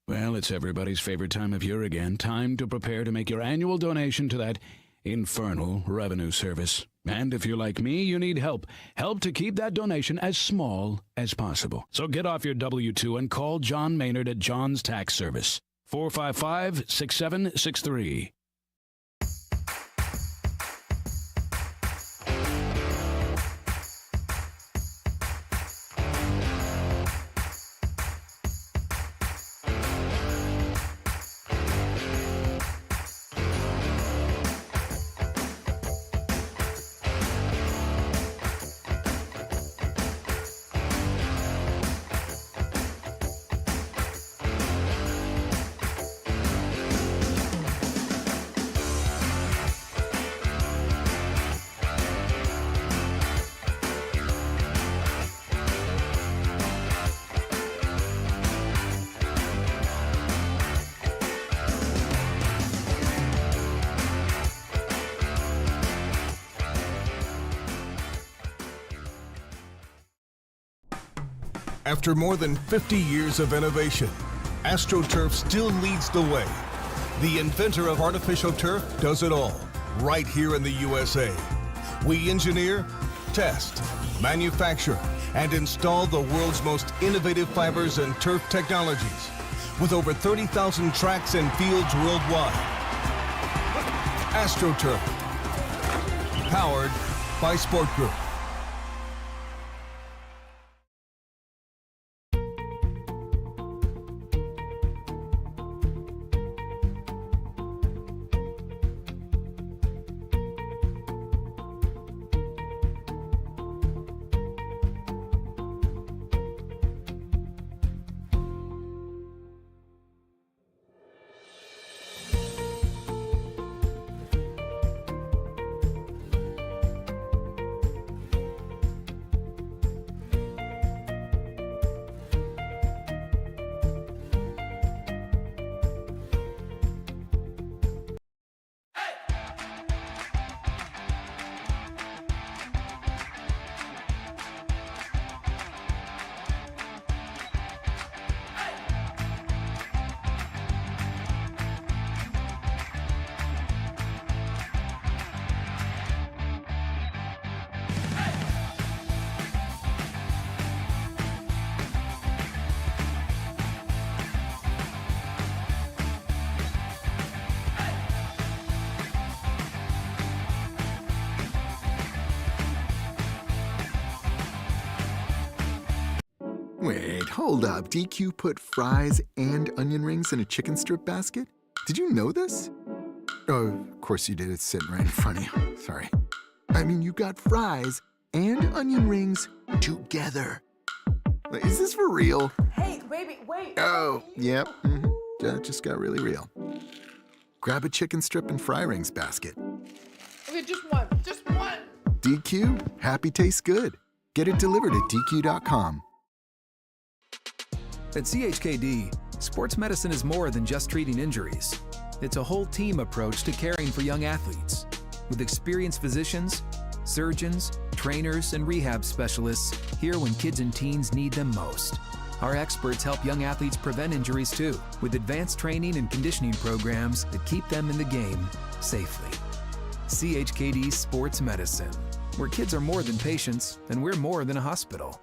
Well, it's everybody's favorite time of year again. Time to prepare to make your annual donation to that infernal revenue service. And if you're like me, you need help. Help to keep that donation as small as possible. So get off your W-2 and call John Maynard at John's Tax Service. 455-6763. After more than 50 years of innovation, AstroTurf still leads the way. The inventor of artificial turf does it all, right here in the USA. We engineer, test, manufacture, and install the world's most innovative fibers and turf technologies, with over 30,000 tracks and fields worldwide. AstroTurf, powered by Sport Group. Wait, hold up. DQ put fries and onion rings in a chicken strip basket? Did you know this? Oh, of course you did. It's sitting right in front of you. Sorry. I mean, you got fries and onion rings together. Is this for real? Hey, baby, wait. Oh, yep. That just got really real. Grab a chicken strip and fry rings basket. Okay, just one. Just one. DQ, happy tastes good. Get it delivered at DQ.com. At CHKD, sports medicine is more than just treating injuries. It's a whole team approach to caring for young athletes. With experienced physicians, surgeons, trainers, and rehab specialists here when kids and teens need them most. Our experts help young athletes prevent injuries too, with advanced training and conditioning programs that keep them in the game safely. CHKD Sports Medicine, where kids are more than patients and we're more than a hospital.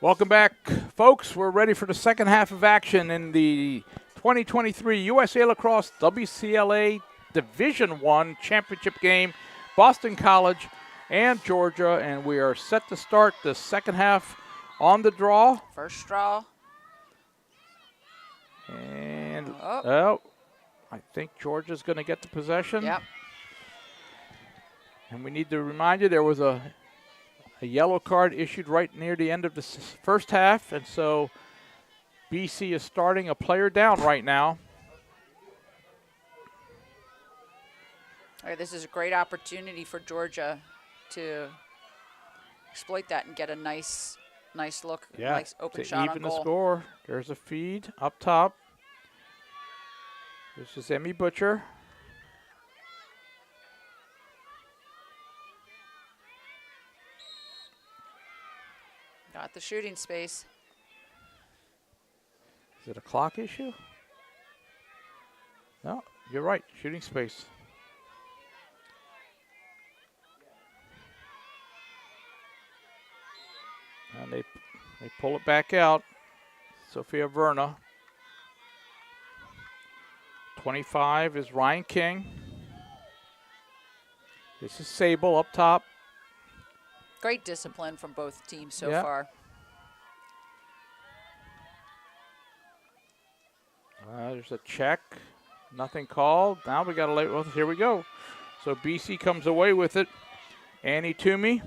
Welcome back, folks. We're ready for the second half of action in the 2023 USA Lacrosse WCLA Division I championship game, Boston College and Georgia, and we are set to start the second half on the draw. First draw. And, Oh. I think Georgia's going to get the possession. Yep. And we need to remind you there was a yellow card issued right near the end of the first half, and so BC is starting a player down right now. All right, this is a great opportunity for Georgia to exploit that and get a nice look, nice open shot to even on goal. the score. There's a feed up top. This is Emmy Butcher. Got the shooting space. Is it a clock issue? No, you're right. Shooting space. And they pull it back out. Sophia Verna. 25 is Ryan King. This is Sable up top. Great discipline from both teams so Yeah. far. There's a check. Nothing called. Now we got to late. Well, here we go. So BC comes away with it. Annie Toomey.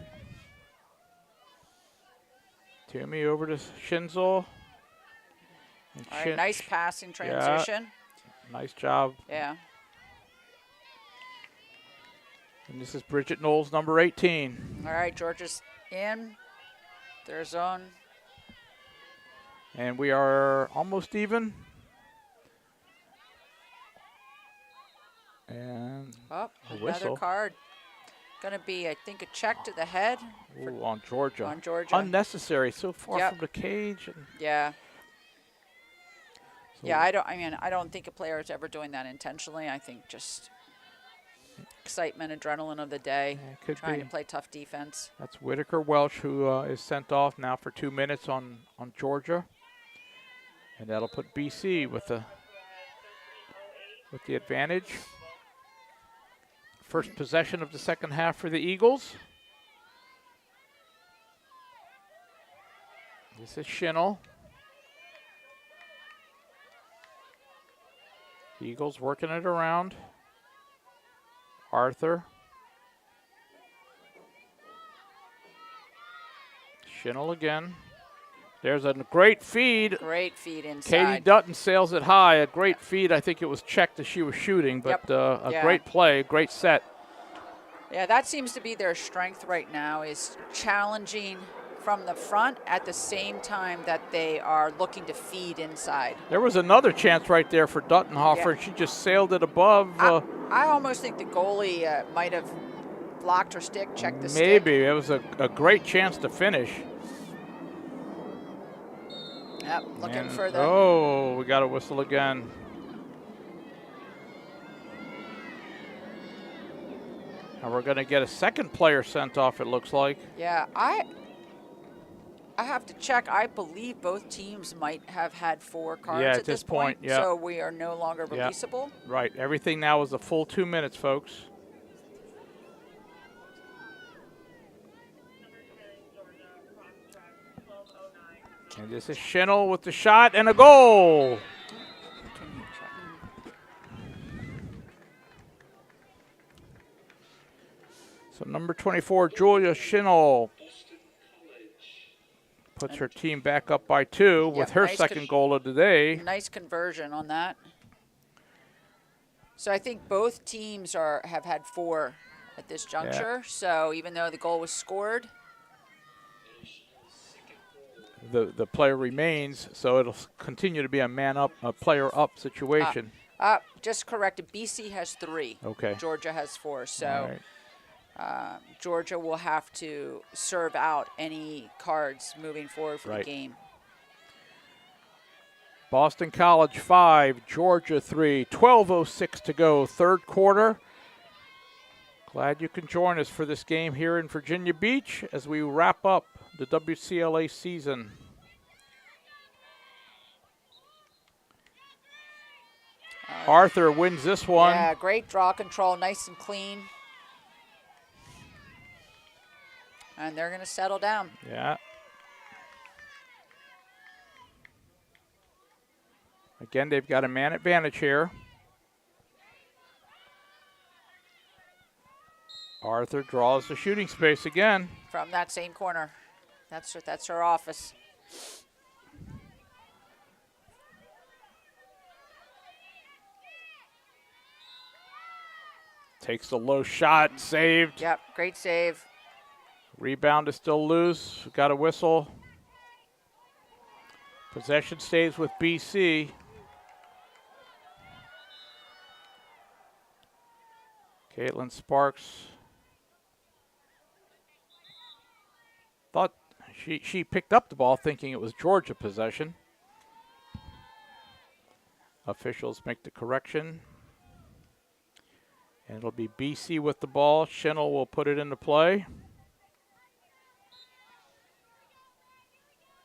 Toomey over to Schinzel. And All right, nice passing transition. Nice job. Yeah. And this is Bridget Knowles, number 18. All right, Georgia's in their zone. And we are almost even. And Oh, a another whistle. card. Going to be, I think, a check to the head. Ooh, on Georgia. On Georgia. Unnecessary. So far Yep. from the cage. And Yeah. so Yeah, I don't think a player is ever doing that intentionally. I think just excitement, adrenaline of the day, Yeah, it could trying be. to play tough defense. That's Whitaker Welsh, who is sent off now for 2 minutes on Georgia. And that'll put BC with the advantage. First possession of the second half for the Eagles. This is Schinnell. Eagles working it around. Arthur. Schinnell again. There's a great feed. Great feed inside. Katie Dutton sails it high. A great feed. I think it was checked as she was shooting, but Yep. a Yeah. great play, great set. Yeah, that seems to be their strength right now, is challenging from the front at the same time that they are looking to feed inside. There was another chance right there for Duttenhofer, Yeah. and she just sailed it above. I almost think the goalie might have blocked her stick, checked the stick. Maybe. It was a great chance to finish. Yep, looking And- for the... Oh, we got a whistle again. And we're going to get a second player sent off, it looks like. Yeah, I have to check. I believe both teams might have had 4 cards Yeah, at this point. yeah. So we are no longer Yeah. releasable. Right. Everything now is a full 2 minutes, folks. And this is Schinnell with the shot and a goal. So number 24, Julia Schinnell, puts her team back up by 2 with Yep, her nice second goal of the day. Nice conversion on that. So I think both teams have had 4 at this juncture. So even though the goal was scored, The player remains, so it'll continue to be a man up, a player up situation. just corrected, BC has 3. Okay. Georgia has 4. All So right. Georgia will have to serve out any cards moving forward for the Right. game. Boston College 5, Georgia 3, 12:06 to go, third quarter. Glad you can join us for this game here in Virginia Beach as we wrap up the WCLA season. Arthur wins this one. Yeah, great draw control, nice and clean. And they're going to settle down. Yeah. Again, they've got a man advantage here. Arthur draws the shooting space again. From that same corner. That's her office. Takes the low shot, saved. Yep, great save. Rebound is still loose. Got a whistle. Possession stays with BC. Caitlin Sparks. Thought she picked up the ball thinking it was Georgia possession. Officials make the correction. And it'll be BC with the ball. Schinnel will put it into play.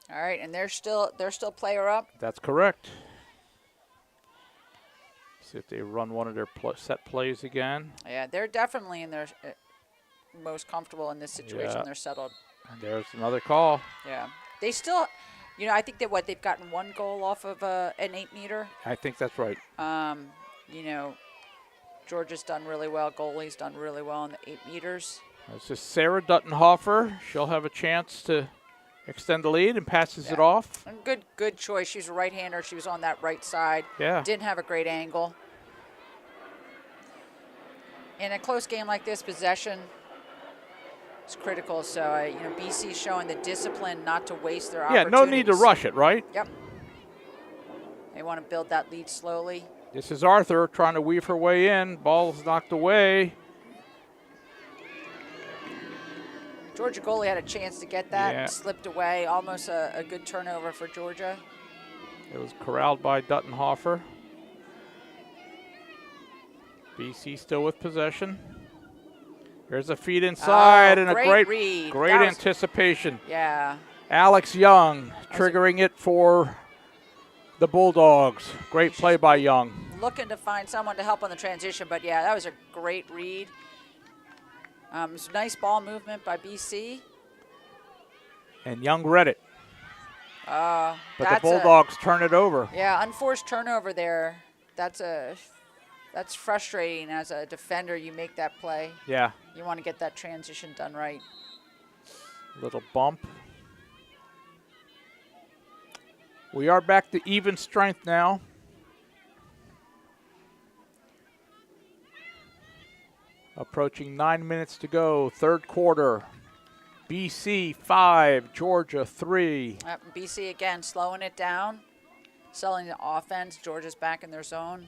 All right, and they're still player up. That's correct. See if they run one of their set plays again. Yeah, they're definitely in their most comfortable in this situation. Yeah. They're settled. And there's another call. Yeah, they still, I think that they've gotten one goal off of an 8-meter. I think that's right. Georgia's done really well. Goalie's done really well in the 8 meters. This is Sarah Duttenhofer. She'll have a chance to extend the lead and passes it off. And good choice. She's a right-hander. She was on that right side. Yeah. Didn't have a great angle. In a close game like this, possession is critical. So, BC showing the discipline not to waste their opportunities. Yeah, no need to rush it, right? Yep. They want to build that lead slowly. This is Arthur trying to weave her way in. Ball's knocked away. Georgia goalie had a chance to get that, slipped away. Almost a good turnover for Georgia. It was corralled by Duttenhofer. BC still with possession. There's a feed inside and a great read. Great anticipation. Yeah. Alex Young triggering it for the Bulldogs. Great play by Young. Looking to find someone to help on the transition, but yeah, that was a great read. It was nice ball movement by BC. And Young read it. But the Bulldogs turn it over. Yeah, unforced turnover there. That's frustrating as a defender. You make that play. Yeah. You want to get that transition done right. Little bump. We are back to even strength now. Approaching 9 minutes to go, third quarter. BC 5, Georgia 3. BC again slowing it down, selling the offense. Georgia's back in their zone.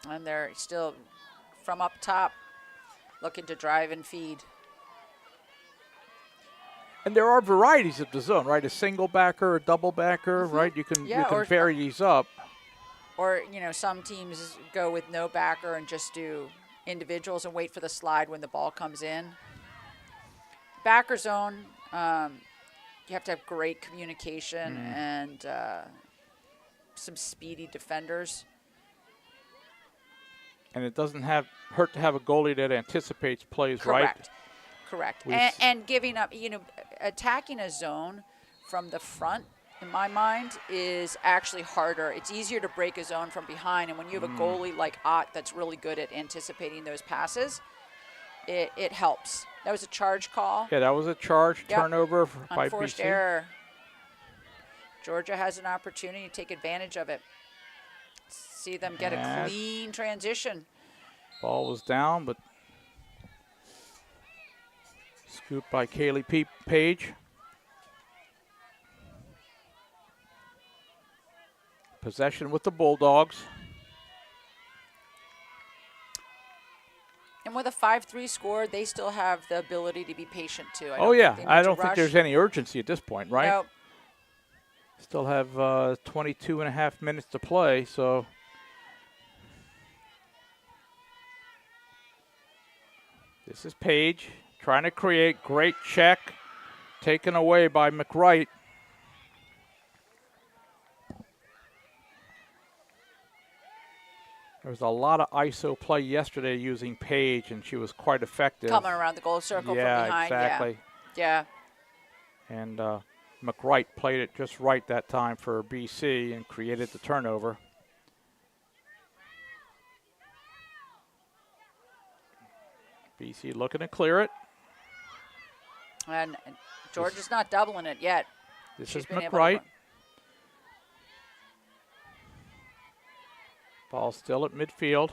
And they're still from up top looking to drive and feed. And there are varieties of the zone, right? A single backer, a double backer, right? You can vary these up. Or, some teams go with no backer and just do individuals and wait for the slide when the ball comes in. Backer zone, you have to have great communication and some speedy defenders. And it doesn't hurt to have a goalie that anticipates plays, right? Correct. And giving up, attacking a zone from the front, in my mind, is actually harder. It's easier to break a zone from behind. And when you have a goalie like Ott that's really good at anticipating those passes, it helps. That was a charge call. Yeah, that was a charge turnover by Unforced BC. error. Georgia has an opportunity to take advantage of it. See them get a clean transition. Ball was down, but scooped by Kaylee Page. Possession with the Bulldogs. And with a 5-3 score, they still have the ability to be patient, too. I don't think there's any urgency at this point, right? Nope. Still have 22 and a half minutes to play, so. This is Page trying to create great check. taken away by McWright. There was a lot of ISO play yesterday using Paige, and she was quite effective. Coming around the goal circle from behind. Exactly. Yeah. And McWright played it just right that time for BC and created the turnover. BC looking to clear it. And Georgia's not doubling it yet. This She's is been able to McWright. run. Ball still at midfield.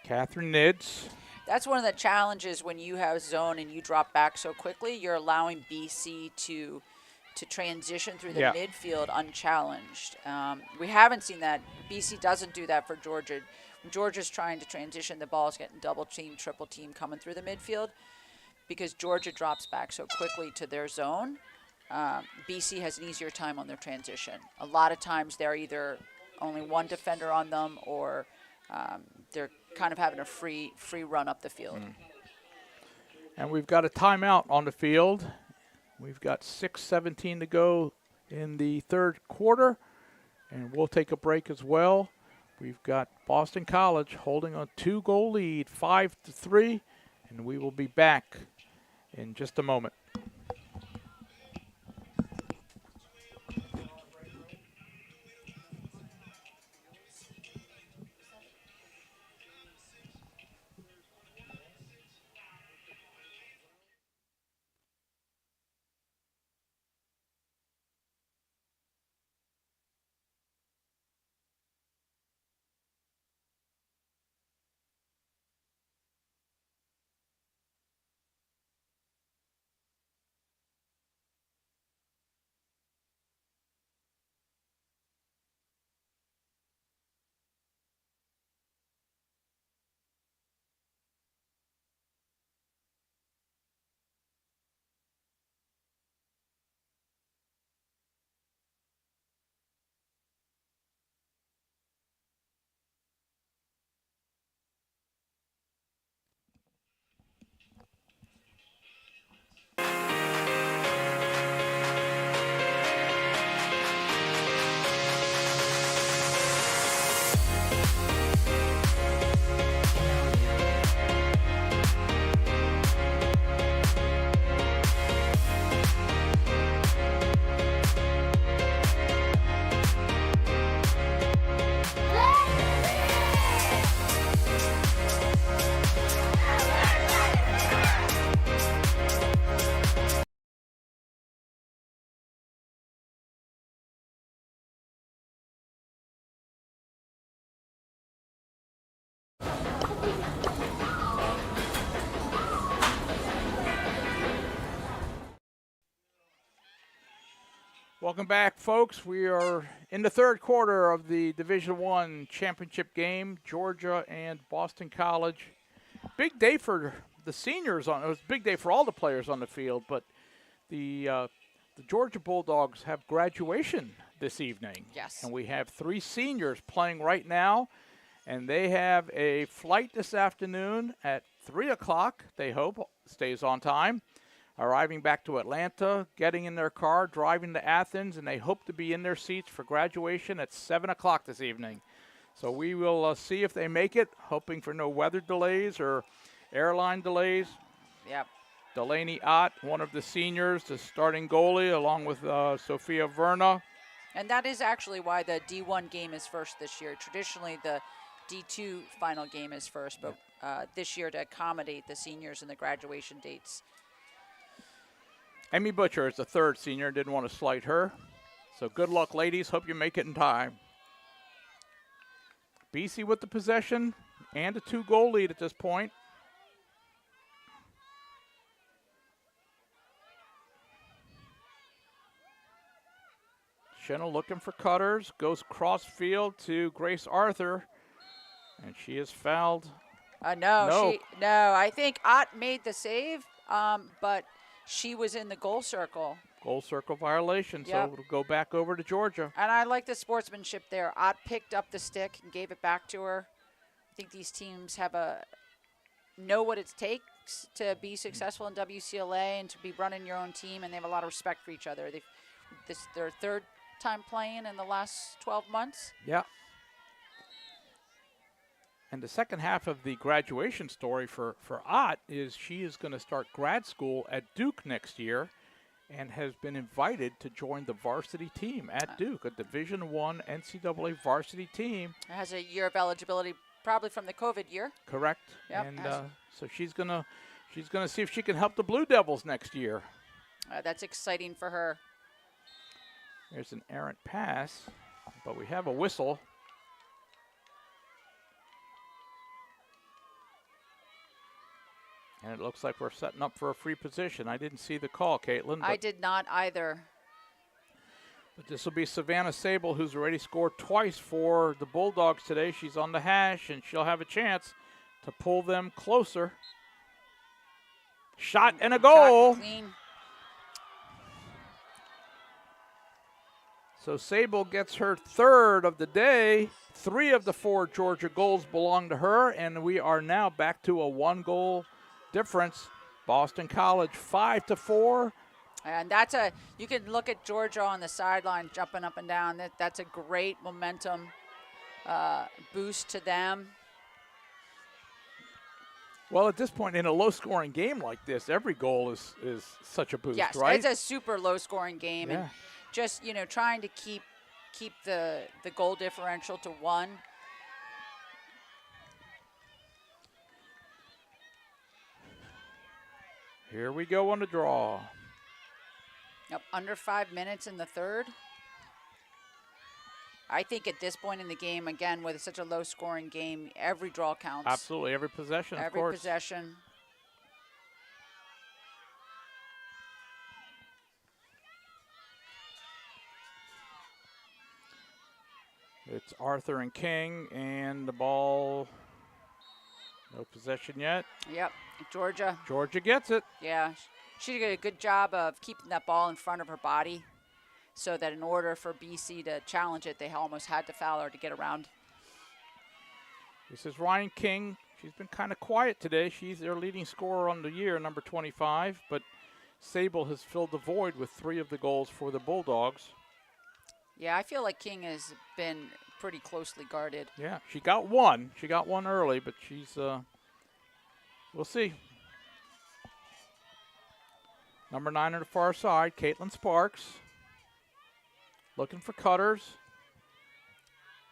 Catherine Nids. That's one of the challenges when you have zone and you drop back so quickly. You're allowing BC to transition through the midfield unchallenged. We haven't seen that. BC doesn't do that for Georgia. When Georgia's trying to transition, the ball's getting double team, triple team coming through the midfield. Because Georgia drops back so quickly to their zone, BC has an easier time on their transition. A lot of times they're either only one defender on them or they're kind of having a free run up the field. And we've got a timeout on the field. We've got 6:17 to go in the third quarter, and we'll take a break as well. We've got Boston College holding a 2-goal lead, 5-3, and we will be back in just a moment. Welcome back, folks. We are in the third quarter of the Division I championship game, Georgia and Boston College. Big day for the seniors. It was a big day for all the players on the field, but the Georgia Bulldogs have graduation this evening. Yes. And we have 3 seniors playing right now, and they have a flight this afternoon at 3 o'clock, they hope, stays on time. Arriving back to Atlanta, getting in their car, driving to Athens, and they hope to be in their seats for graduation at 7 o'clock this evening. So we will see if they make it, hoping for no weather delays or airline delays. Yep. Delaney Ott, one of the seniors, the starting goalie, along with Sophia Verna. And that is actually why the D1 game is first this year. Traditionally, the D2 final game is first, but this year to accommodate the seniors and the graduation dates. Amy Butcher is the third senior. Didn't want to slight her. So good luck, ladies. Hope you make it in time. BC with the possession and a 2-goal lead at this point. Shinna looking for cutters. Goes cross field to Grace Arthur. And she is fouled. No, I think Ott made the save, but she was in the goal circle. Goal circle violation, so it'll go back over to Georgia. And I like the sportsmanship there. Ott picked up the stick and gave it back to her. I think these teams know what it to be successful in WCLA and to be running your own team, and they have a lot of respect for each other. This is their third time playing in the last 12 months. Yeah. And the second half of the graduation story for Ott is she is going to start grad school at Duke next year and has been invited to join the varsity team at Duke, a Division I NCAA varsity team. It has a year of eligibility, probably from the COVID year. Correct. Yep, And so she's gonna see if she can help the Blue Devils next year. That's exciting for her. There's an errant pass, but we have a whistle. And it looks like we're setting up for a free position. I didn't see the call, Caitlin. I did not either. But this will be Savannah Sable, who's already scored twice for the Bulldogs today. She's on the hash, and she'll have a chance to pull them closer. Shot and a goal. Shot clean. So Sable gets her third of the day. 3 of the 4 Georgia goals belong to her, and we are now back to a 1-goal difference. Boston College 5-4. And you can look at Georgia on the sideline jumping up and down. That's a great momentum boost to them. Well, at this point in a low-scoring game like this, every goal is such a boost, yes, right? It's a super low-scoring game, Yeah. and just trying to keep the goal differential to 1. Here we go on the draw. Yep, under 5 minutes in the third. I think at this point in the game, again, with such a low-scoring game, every draw counts. Absolutely, every possession, of course. Every possession. It's Arthur and King, and the ball, no possession yet. Yep, Georgia. Georgia gets it. Yeah, she did a good job of keeping that ball in front of her body so that in order for BC to challenge it, they almost had to foul her to get around. This is Ryan King. She's been kind of quiet today. She's their leading scorer on the year, number 25, but Sable has filled the void with 3 of the goals for the Bulldogs. Yeah, I feel like King has been pretty closely guarded. Yeah, she got one. She got one early, but she's, we'll see. Number 9 on the far side, Caitlin Sparks. Looking for cutters.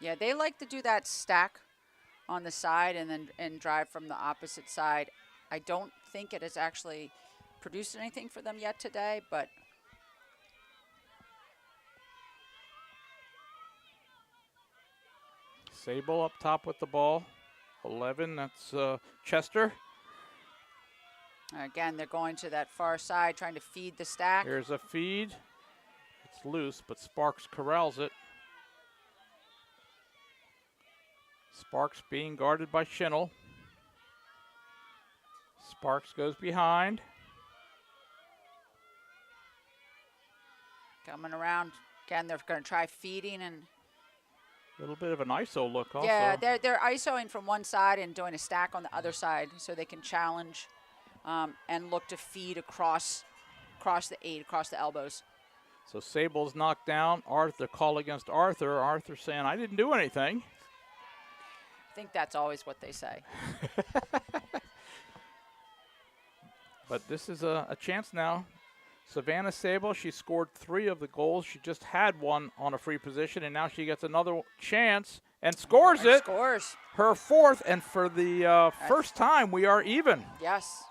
Yeah, they like to do that stack on the side and drive from the opposite side. I don't think it has actually produced anything for them yet today, but Sable up top with the ball. 11, that's Chester. again, they're going to that far side, trying to feed the stack. Here's a feed. It's loose, but Sparks corrals it. Sparks being guarded by Schinel. Sparks goes behind. Coming around. Again, they're going to try feeding and A little bit of an ISO look also. yeah, they're ISOing from one side and doing a stack on the other side so they can challenge and look to feed across the 8, across the elbows. So Sable's knocked down. Arthur call against Arthur. Arthur saying, I didn't do anything. I think that's always what they say. But this is a chance now. Savannah Sable, she scored 3 of the goals. She just had one on a free position, and now she gets another chance and scores it. Scores. Her 4th, and for the first time, we are even. Yes.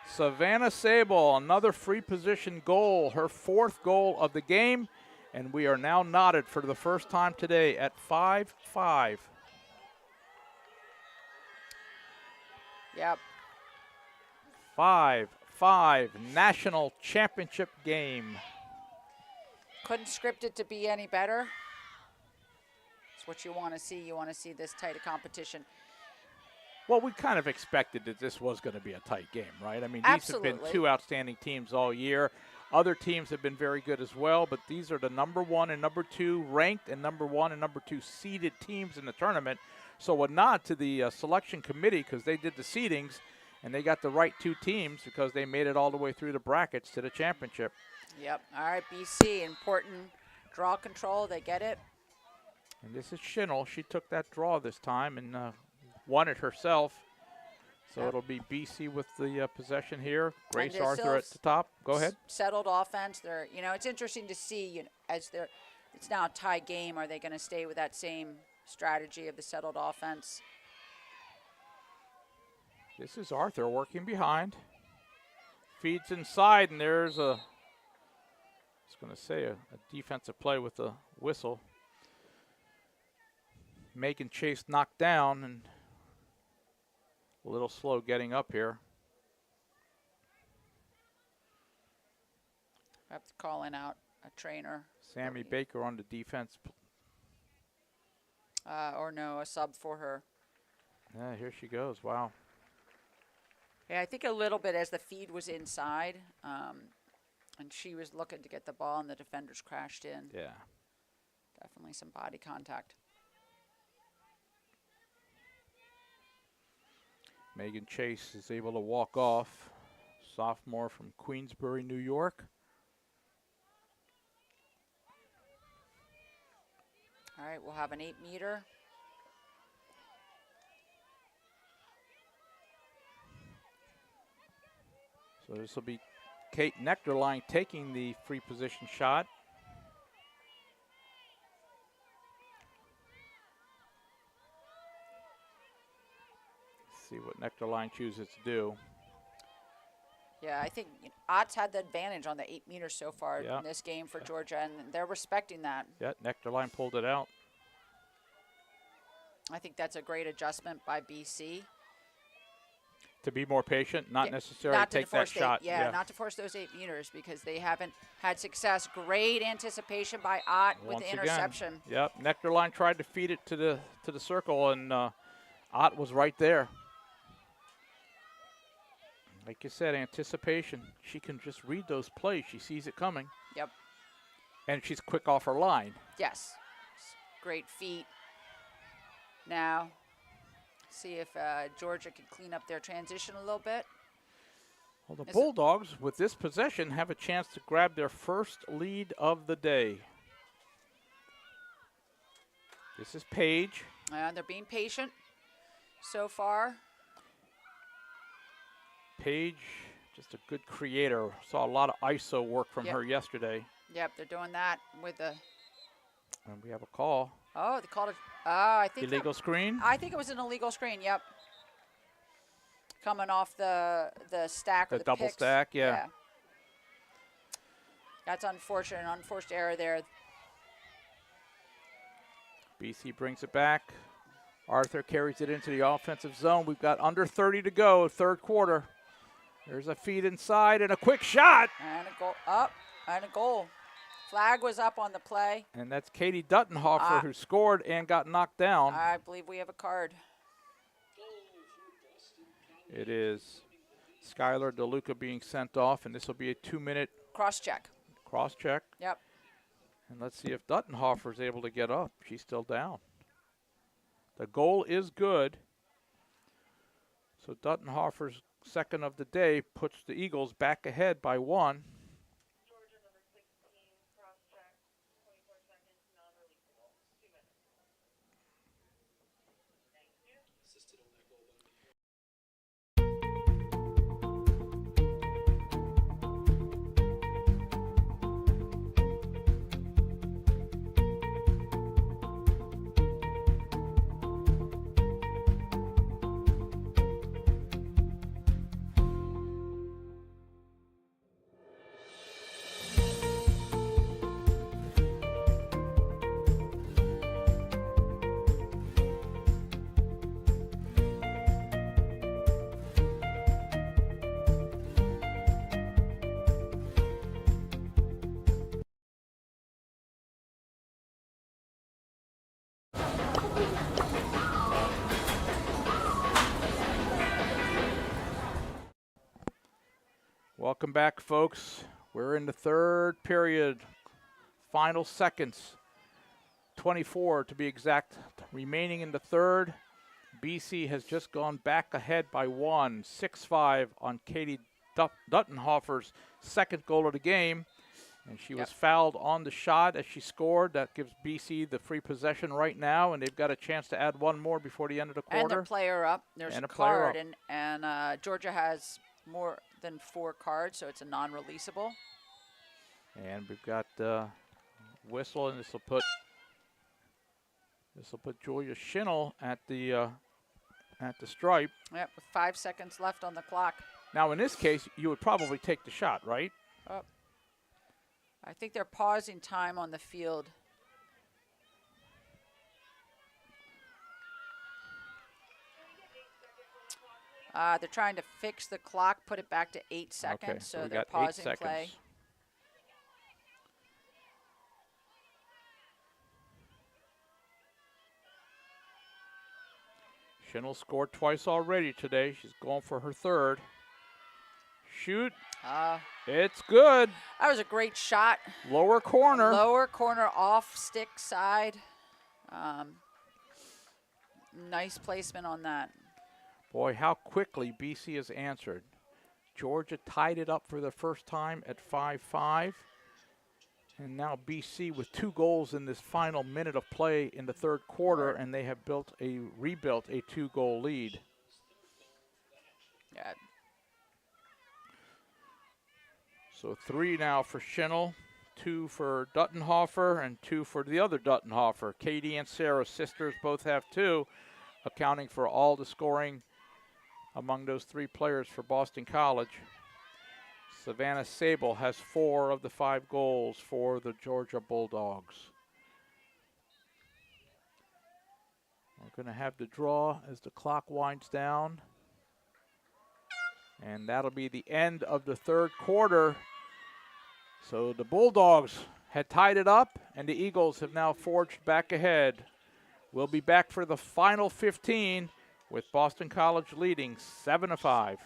Savannah Sable, another free position goal, her 4th goal of the game, and we are now knotted for the first time today at 5-5. Yep. 5-5 national championship game. Couldn't script it to be any better. It's what you want to see. You want to see this tight a competition. Well, we kind of expected that this was going to be a tight game, right? I mean, these have Absolutely. been 2 outstanding teams all year. Other teams have been very good as well, but these are the number 1 and number 2 ranked and number 1 and number 2 seeded teams in the tournament. So a nod to the selection committee because they did the seedings and they got the right 2 teams because they made it all the way through the brackets to the championship. Yep. All right, BC, important draw control. They get it. And this is Shinel. She took that draw this time and won it herself. So Yep. it'll be BC with the possession here. Grace they're Arthur still at the top. Go ahead. Settled offense. They're, it's interesting to see, as it's now a tie game. Are they going to stay with that same strategy of the settled offense? This is Arthur working behind. Feeds inside, and there's I was going to say a defensive play with the whistle. Megan Chase knocked down and a little slow getting up here. I have to call in out a trainer. Sammy Baker on the defense. Or no, a sub for her. Yeah, here she goes. Wow. Yeah, I think a little bit as the feed was inside, and she was looking to get the ball, and the defenders crashed in. Yeah. Definitely some body contact. Megan Chase is able to walk off. Sophomore from Queensbury, New York. All right, we'll have an 8-meter. So this will be Kate Nectarline taking the free position shot. See what Nectarline chooses to do. Yeah, I think Ott's had the advantage on the 8 meters so far Yeah. in this game for Georgia, and they're respecting that. Yeah, Nectarline pulled it out. I think that's a great adjustment by BC. To be more patient, not Yeah, necessarily not to take that force shot. Yeah, not to force those 8 meters because they haven't had success. Great anticipation by Ott with Once the again, interception. Yep, Nectarline tried to feed it to the circle, and Ott was right there. Like you said, anticipation. She can just read those plays. She sees it coming. Yep. And she's quick off her line. Yes. Great feet. Now, see if Georgia can clean up their transition a little bit. Well, the Bulldogs, with this possession, have a chance to grab their first lead of the day. This is Paige. And they're being patient so far. Paige, just a good creator. Saw a lot of ISO work from Yep. her yesterday. Yep, they're doing that with the. And we have a call. Oh, they called it. I think Illegal screen? I think it was an illegal screen. Yep. Coming off the stack. The or the double picks. stack, yeah. That's unfortunate. An unforced error there. BC brings it back. Arthur carries it into the offensive zone. We've got under 30 to go, third quarter. There's a feed inside and a quick shot. And a goal up and a goal. Flag was up on the play. And that's Katie Duttenhofer who scored and got knocked down. I believe we have a card. It is Skylar DeLuca being sent off, and this will be a 2-minute Cross check. cross check. Yep. And let's see if Duttenhofer is able to get up. She's still down. The goal is good. So Duttenhofer's second of the day puts the Eagles back ahead by 1. Georgia number 16, cross check, 24 seconds, non-releasable. 2 minutes. Thank you. Welcome back, folks. We're in the third period. Final seconds. 24 to be exact, remaining in the third. BC has just gone back ahead by 1, 6-5 on Katie Duttenhofer's second goal of the game. And she was fouled on the shot as she scored. That gives BC the free possession right now, and they've got a chance to add one more before the end of the quarter. And their player up. There's And a a player card, up. and Georgia has more than 4 cards, so it's a non-releasable. And we've got whistle, and this will put Julia Schinel at the stripe. Yep, with 5 seconds left on the clock. Now, in this case, you would probably take the shot, right? Oh. I think they're pausing time on the field. They're trying to fix the clock, put it back to 8 seconds, Okay, so we they're got 8 pausing seconds. play. Schinel scored twice already today. She's going for her third. Shoot. It's good. That was a great shot. Lower corner. Lower corner off stick side. Nice placement on that. Boy, how quickly BC has answered. Georgia tied it up for the first time at 5-5. And now BC with 2 goals in this final minute of play in the third quarter, and they have rebuilt a 2-goal lead. Yeah. So 3 now for Schinel, 2 for Duttenhofer, and 2 for the other Duttenhofer. Katie and Sarah, sisters, both have 2, accounting for all the scoring among those 3 players for Boston College. Savannah Sable has 4 of the 5 goals for the Georgia Bulldogs. We're going to have the draw as the clock winds down. And that'll be the end of the third quarter. So the Bulldogs had tied it up, and the Eagles have now forged back ahead. We'll be back for the final 15 with Boston College leading 7-5.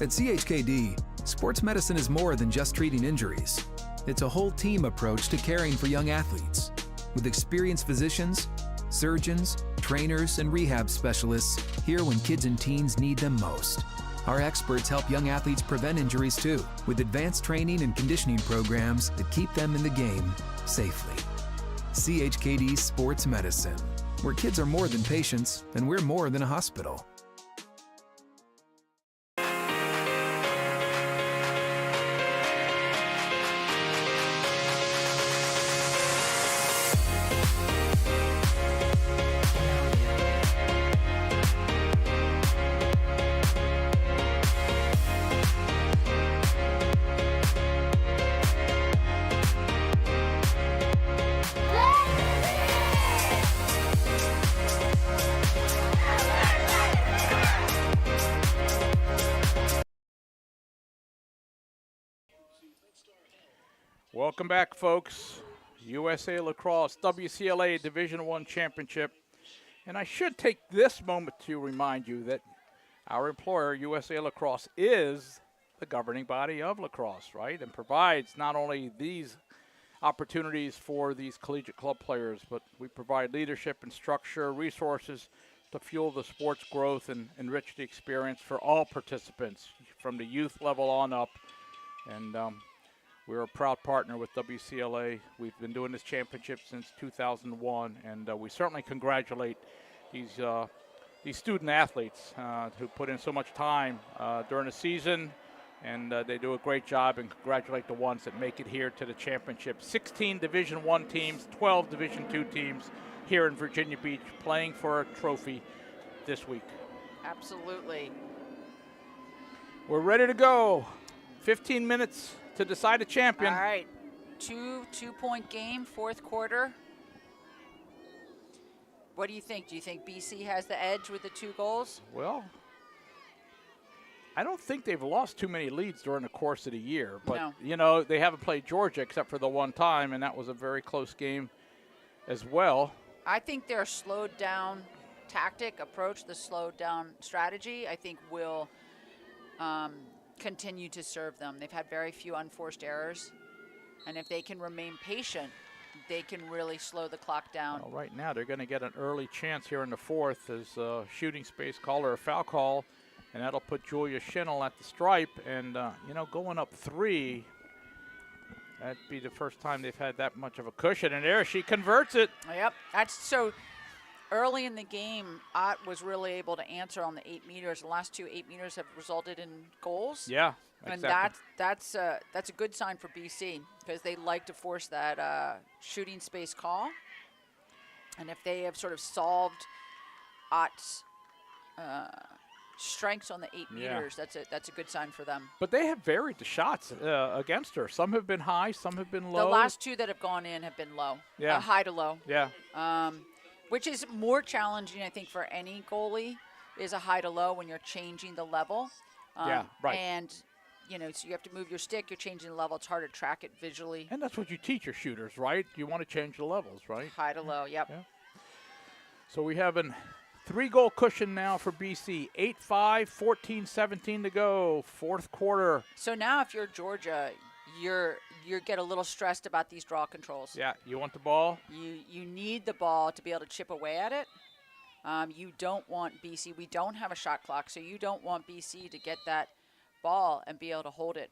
At CHKD, sports medicine is more than just treating injuries. It's a whole team approach to caring for young athletes. With experienced physicians, surgeons, trainers, and rehab specialists here when kids and teens need them most. Our experts help young athletes prevent injuries too, with advanced training and conditioning programs that keep them in the game safely. CHKD Sports Medicine, where kids are more than patients and we're more than a hospital. Welcome back, folks. USA Lacrosse WCLA Division I Championship. And I should take this moment to remind you that our employer, USA Lacrosse, is the governing body of lacrosse, right? And provides not only these opportunities for these collegiate club players, but we provide leadership and structure, resources to fuel the sport's growth and enrich the experience for all participants from the youth level on up. And we're a proud partner with WCLA. We've been doing this championship since 2001, and we certainly congratulate these student athletes who put in so much time during the season, and they do a great job, and congratulate the ones that make it here to the championship. 16 Division I teams, 12 Division II teams here in Virginia Beach playing for a trophy this week. Absolutely. We're ready to go. 15 minutes to decide a champion. All right. Two-point game, fourth quarter. What do you think? Do you think BC has the edge with the 2 goals? Well, I don't think they've lost too many leads during the course of the year. But, No. you know, they haven't played Georgia except for the one time, and that was a very close game as well. I think their slowed down tactic approach, the slowed down strategy, I think will continue to serve them. They've had very few unforced errors, and if they can remain patient, they can really slow the clock down. Well, right now they're going to get an early chance here in the fourth as a shooting space call or a foul call, and that'll put Julia Schinnel at the stripe. And, you know, going up 3, that'd be the first time they've had that much of a cushion. And there she converts it. Yep, that's so early in the game. Ott was really able to answer on the 8 meters. The last 2 8 meters have resulted in goals. Yeah, and exactly. that's a good sign for BC because they like to force that shooting space call. And if they have sort of solved Ott's strengths on the 8 Yeah. meters, that's a good sign for them. But they have varied the shots against her. Some have been high, some have been low. The last 2 that have gone in have been low. Yeah. High to low. Yeah. Which is more challenging, I think, for any goalie, is a high to low when you're changing the level. Yeah, right. And, you know, so you have to move your stick, you're changing the level. It's hard to track it visually. And that's what you teach your shooters, right? You want to change the levels, right? High to low, yep. Yeah. So we have a 3-goal cushion now for BC. 8-5, 14-17 to go. Fourth quarter. So now if you're Georgia, you get a little stressed about these draw controls. Yeah, you want the ball? You need the ball to be able to chip away at it. You don't want BC. We don't have a shot clock, so you don't want BC to get that ball and be able to hold it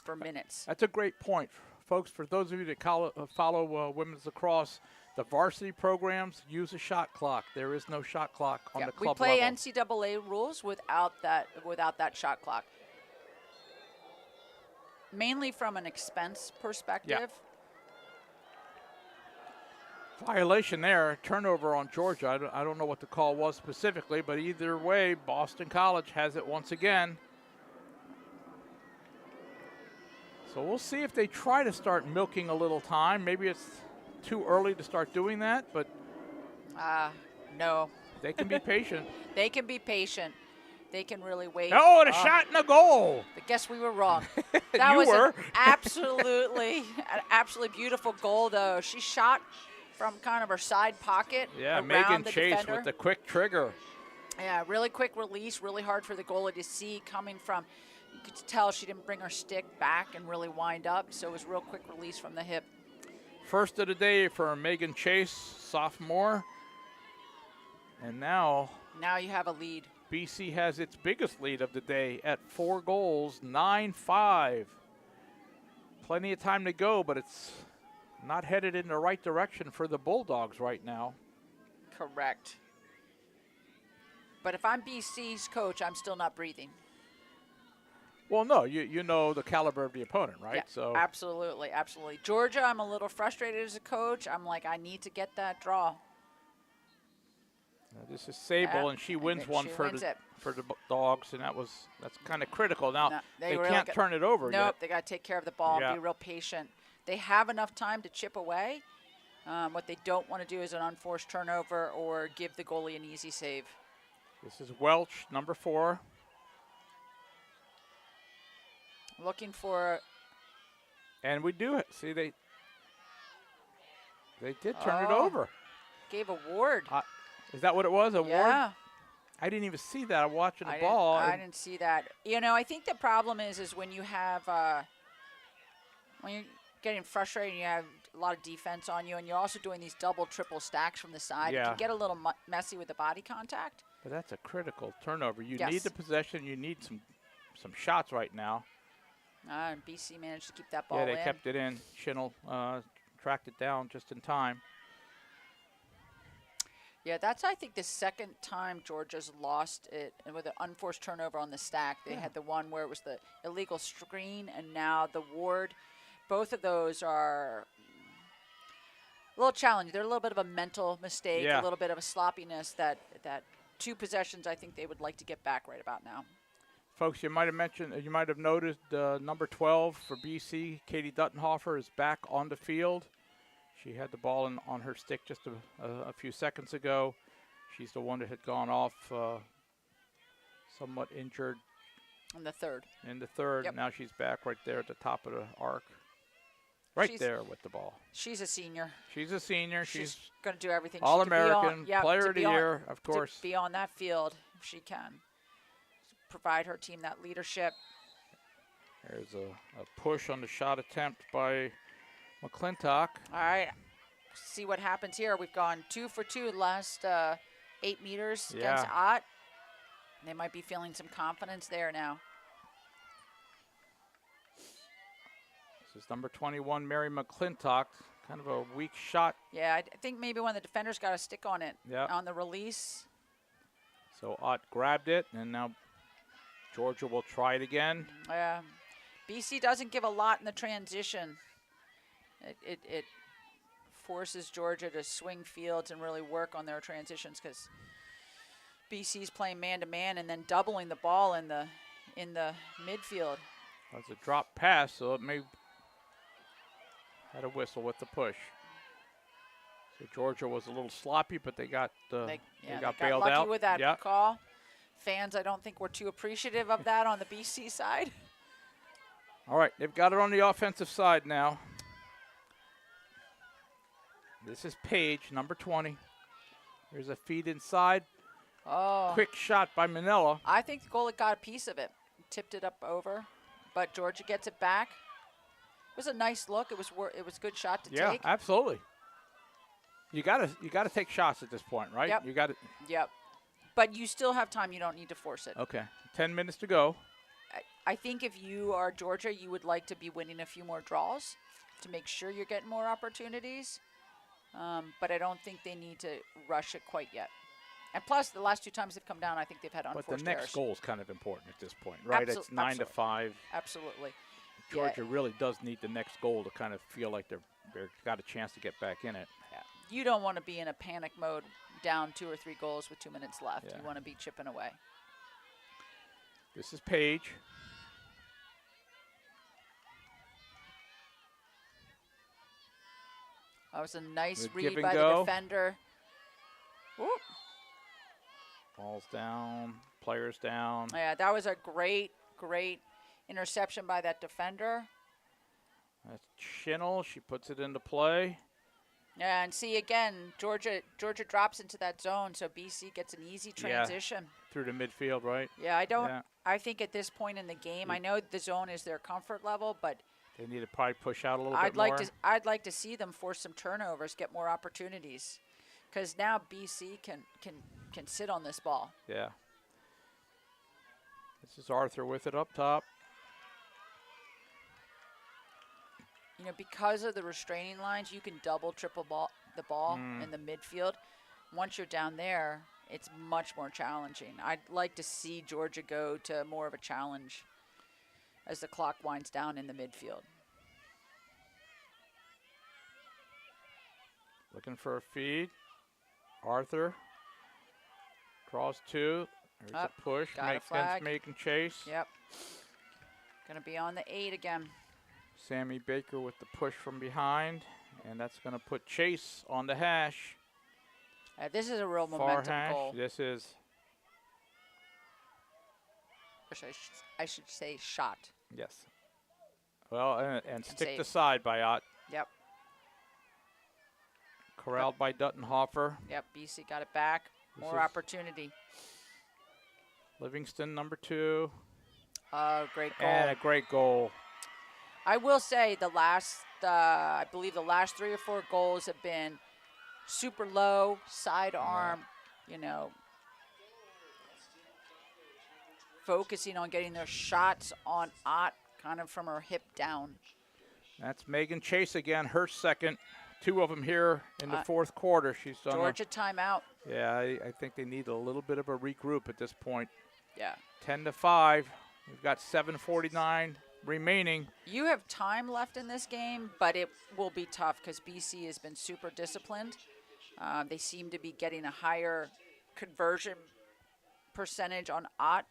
for minutes. That's a great point. Folks, for those of you that follow women's lacrosse, the varsity programs use a shot clock. There is no shot clock on the club we play level. NCAA rules without that shot clock. Mainly from an expense perspective. Violation there, turnover on Georgia. I don't know what the call was specifically, but either way, Boston College has it once again. So we'll see if they try to start milking a little time. Maybe it's too early to start doing that, but No. they can be patient. They can be patient. They can really wait. Oh, and a shot and a goal. I guess we were wrong. That You was were. an absolutely beautiful goal, though. She shot from kind of her side pocket Yeah, around Megan the Chase defender. with the quick trigger. Yeah, really quick release, really hard for the goalie to see coming from. You could tell she didn't bring her stick back and really wind up, so it was real quick release from the hip. First of the day for Megan Chase, sophomore. And now Now you have a lead. BC has its biggest lead of the day at 4 goals, 9-5. Plenty of time to go, but it's not headed in the right direction for the Bulldogs right now. Correct. But if I'm BC's coach, I'm still not breathing. Well, no, you know the caliber of the opponent, right? Yeah, So absolutely, absolutely. Georgia, I'm a little frustrated as a coach. I'm like, I need to get that draw. this is Sable, Yeah, and she and wins then one she for wins the it. Dogs, and that's kind of critical. Now No, they really can't turn it over Nope, yet. they got to take care of the ball Yeah. and be real patient. They have enough time to chip away. What they don't want to do is an unforced turnover or give the goalie an easy save. This is Welch, number 4. Looking for And we do it. See, they did turn it Oh. over. gave a ward. Is that what it was? A ward? Yeah. I didn't even see that. I'm watching the I ball. I didn't see that. You know, I think the problem is when you have when you're getting frustrated and you have a lot of defense on you, and you're also doing these double, triple stacks from the side. Yeah. It can get a little messy with the body contact. But that's a critical turnover. You Yes. need the possession. You need some shots right now. And BC managed to keep that ball Yeah, they in. kept it in. Shinel tracked it down just in time. Yeah, that's, I think, the second time Georgia's lost it with an unforced turnover on the stack. They had the one where it was the illegal screen, and now the Ward. Both of those are a little challenging. They're a little bit of a mental mistake, Yeah. a little bit of a sloppiness that 2 possessions I think they would like to get back right about now. Folks, you might have noticed number 12 for BC, Katie Duttenhofer, is back on the field. She had the ball on her stick just a few seconds ago. She's the one that had gone off somewhat injured In the third. in the third. Yep. Now she's back right there at the top of the arc. Right She's- there with the ball. She's a senior. She's a senior. She's She's going to do everything. All-American, Yep, Player to of the be on- Year, of course. To be on that field if she can. Provide her team that leadership. There's a push on the shot attempt by McClintock. All right. See what happens here. We've gone 2 for 2 the last 8 meters against Yeah. Ott. They might be feeling some confidence there now. This is number 21, Mary McClintock. Kind of a weak shot. Yeah, I think maybe one of the defenders got a stick on it Yeah. on the release. So Ott grabbed it, and now Georgia will try it again. BC doesn't give a lot in the transition. It forces Georgia to swing fields and really work on their transitions because BC's playing man-to-man and then doubling the ball in the midfield. That's a drop pass, so it may had a whistle with the push. So Georgia was a little sloppy, but they got They got got bailed lucky out. with that Yeah. call. Fans, I don't think were too appreciative of that on the BC side. All right, they've got it on the offensive side now. This is Page, number 20. There's a feed inside. Oh, Quick shot by Manila. I think the goalie got a piece of it, tipped it up over, but Georgia gets it back. It was a nice look. It was a good shot to Yeah, take. absolutely. You gotta take shots at this point, right? Yep. You got it. Yep. But you still have time. You don't need to force it. Okay, 10 minutes to go. I think if you are Georgia, you would like to be winning a few more draws to make sure you're getting more opportunities. But I don't think they need to rush it quite yet. And plus, the last 2 times they've come down, I think they've had But unforced the next errors. goal is kind of important at this point, right? It's 9-5. Absolutely. Georgia really does need the next goal to kind of feel like they've got a chance to get back in it. Yeah. You don't want to be in a panic mode down 2 or 3 goals with 2 minutes left. Yeah. You want to be chipping away. This is Page. That was a nice Good give read and by the go. defender. Whoop. Ball's down, players down. Yeah, that was a great interception by that defender. That's Shinel. She puts it into play. Yeah, and see again, Georgia drops into that zone, so BC gets an easy transition. Through the midfield, right? Yeah, I don't. Yeah. I think at this point in the game, I know the zone is their comfort level, but They need to probably push out a little I'd bit more. I'd like to see them force some turnovers, get more opportunities, because now BC can sit on this ball. Yeah. This is Arthur with it up top. You know, because of the restraining lines, you can double, triple the ball in the midfield. Once you're down there, it's much more challenging. I'd like to see Georgia go to more of a challenge as the clock winds down in the midfield. Looking for a feed. Arthur draws 2. There's Up, a push. got a Makes flag. sense, making chase. Yep. Gonna be on the 8 again. Sammy Baker with the push from behind. And that's going to put Chase on the hash. This is a real Far momentum hash. goal. This is I should say shot. yes. Well, and stick save. the side by Ott. Yep. Corralled by Duttenhofer. Yep. BC got it back. This More is- opportunity. Livingston, number 2. Great goal. And a great goal. I will say I believe the last 3 or 4 goals have been super low, sidearm, focusing on getting their shots on Ott kind of from her hip down. That's Megan Chase again, her second. 2 of them here in the fourth quarter. She's done Georgia timeout. Yeah, I think they need a little bit of a regroup at this point. Yeah. 10-5. We've got 7:49 remaining. You have time left in this game, but it will be tough because BC has been super disciplined. They seem to be getting a higher conversion percentage on Ott.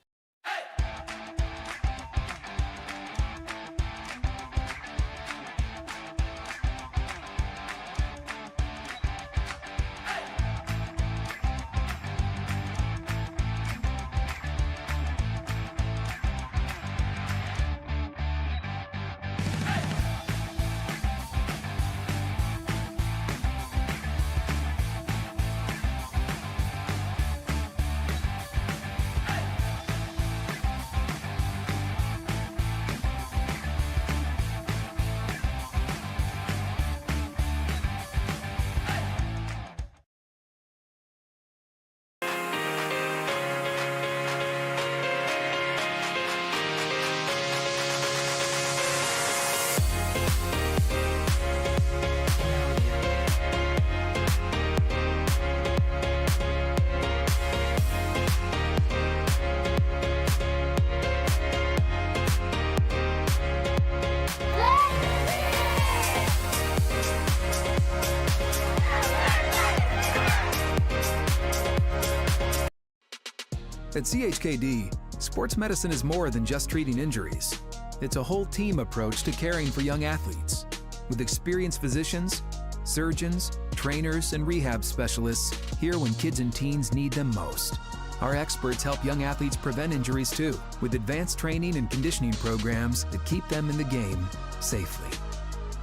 At CHKD, sports medicine is more than just treating injuries. It's a whole team approach to caring for young athletes. With experienced physicians, surgeons, trainers, and rehab specialists here when kids and teens need them most. Our experts help young athletes prevent injuries too, with advanced training and conditioning programs that keep them in the game safely.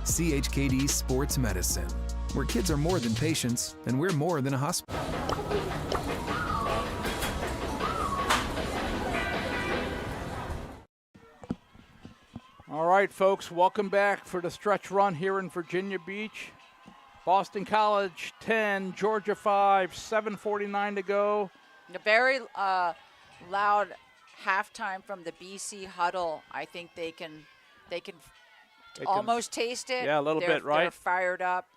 CHKD Sports Medicine, where kids are more than patients and we're more than a hospital. All right, folks, welcome back for the stretch run here in Virginia Beach. Boston College 10, Georgia 5, 7:49 to go. A very loud halftime from the BC huddle. I think they can almost taste it. Yeah, a little bit, right? They're fired up.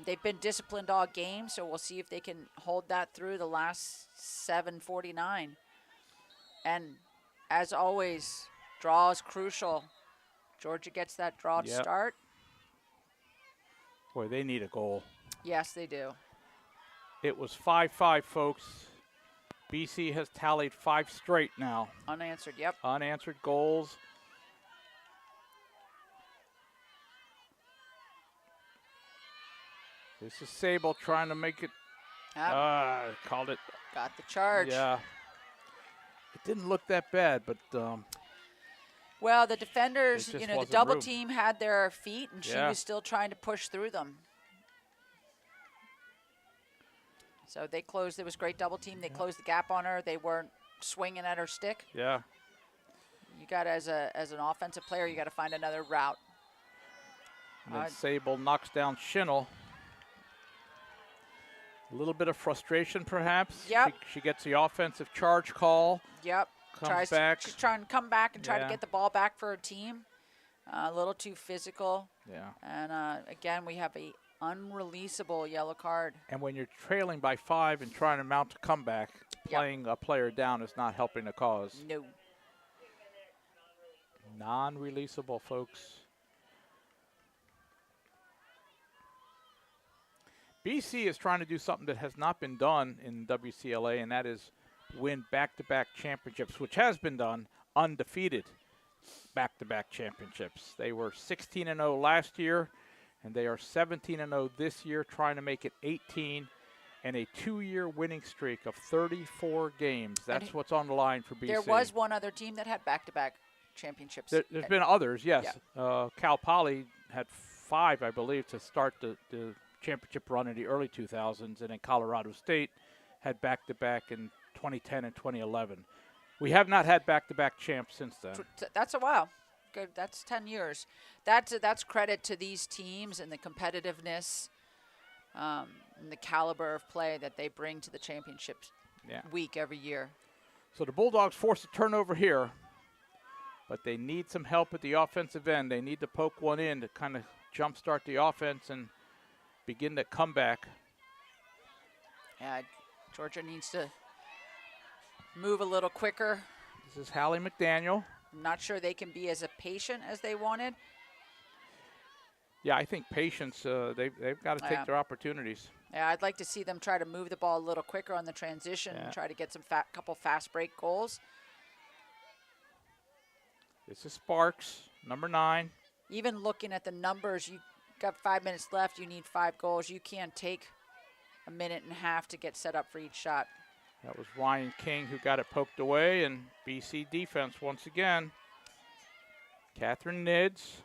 They've been disciplined all game, so we'll see if they can hold that through the last 7:49. And as always, draw is crucial. Georgia gets that draw to start. Boy, they need a goal. Yes, they do. It was 5-5, folks. BC has tallied 5 straight now. Unanswered, yep. Unanswered goals. This is Sable trying to make it. Called it. Got the charge. Yeah. It didn't look that bad, but well, the defenders, the the double team had their feet, and she Yeah. was still trying to push through them. So they closed. It was great double team. They closed the gap on her. They weren't swinging at her stick. yeah. You got as an offensive player, you got to find another route. And then Sable knocks down Schinnel. A little bit of frustration, perhaps. Yep. She gets the offensive charge call. Yep. Comes back. She's trying to come back and try to Yeah. get the ball back for her team. A little too physical. Yeah. And again, we have a unreleasable yellow card. And when you're trailing by 5 and trying to mount a comeback, playing a player down is not helping the cause. No. Non-releasable, folks. BC is trying to do something that has not been done in WCLA, and that is win back-to-back championships, which has been done, undefeated back-to-back championships. They were 16-0 last year, and they are 17-0 this year, trying to make it 18 and a 2-year winning streak of 34 games. That's what's on the line for BC. There was one other team that had back-to-back championships. There's been others, yes. Cal Poly had 5, I believe, to start the championship run in the early 2000s, and then Colorado State had back-to-back in 2010 and 2011. We have not had back-to-back champs since then. That's a while. Good. That's 10 years. That's credit to these teams and the competitiveness and the caliber of play that they bring to the championships week every year. So the Bulldogs force a turnover here, but they need some help at the offensive end. They need to poke one in to kind of jumpstart the offense and begin the comeback. Yeah, Georgia needs to move a little quicker. This is Hallie McDaniel. I'm not sure they can be as patient as they wanted. Yeah, I think patience, they've got to take their opportunities. Yeah, I'd like to see them try to move the ball a little quicker on the transition and try to get some couple fast break goals. This is Sparks, number 9. Even looking at the numbers, you got 5 minutes left, you need 5 goals. You can't take a minute and a half to get set up for each shot. That was Ryan King who got it poked away, and BC defense once again. Catherine Nids.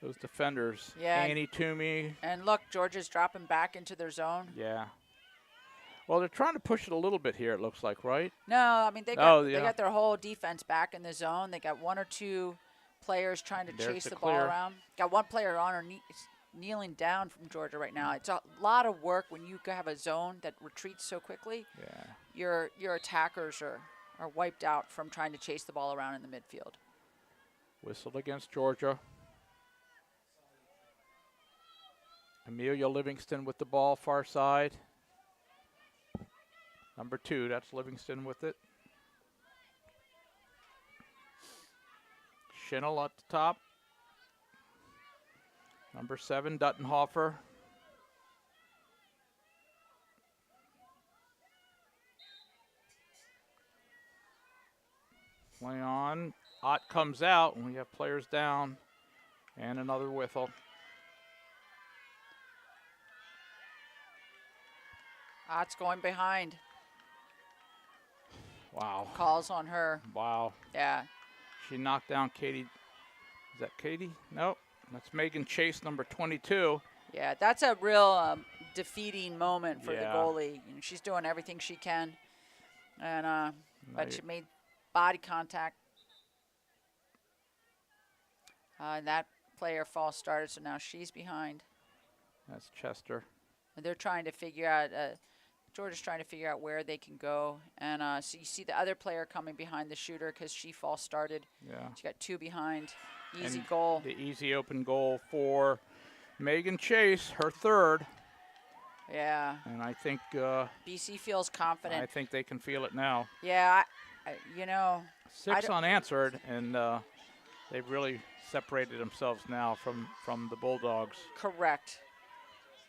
Those defenders. Yeah. Annie Toomey. And look, Georgia's dropping back into their zone. Yeah. Well, they're trying to push it a little bit here, it looks like, right? No, I mean, they got their whole defense back in the zone. They got 1 or 2 players trying to chase the ball around. Got 1 player on her kneeling down from Georgia right now. It's a lot of work when you have a zone that retreats so quickly. Yeah. Your attackers are wiped out from trying to chase the ball around in the midfield. Whistled against Georgia. Amelia Livingston with the ball, far side. Number 2, that's Livingston with it. Schinel at the top. Number 7, Duttenhofer. Play on. Ott comes out, and we have players down. And another whistle. Ott's going behind. Wow. Calls on her. Wow. Yeah. She knocked down Katie. Is that Katie? Nope. That's Megan Chase, number 22. Yeah, that's a real defeating moment for the goalie. You know, she's doing everything she can, and but she made body contact. And that player false started, so now she's behind. That's Chester. And they're trying to figure out. Georgia's trying to figure out where they can go, and so you see the other player coming behind the shooter because she false started. Yeah. She got 2 behind. Easy and goal. The easy open goal for Megan Chase, her 3rd. Yeah. And I think BC feels confident. I think they can feel it now. Yeah, you know. 6 unanswered, and they've really separated themselves now from the Bulldogs. Correct.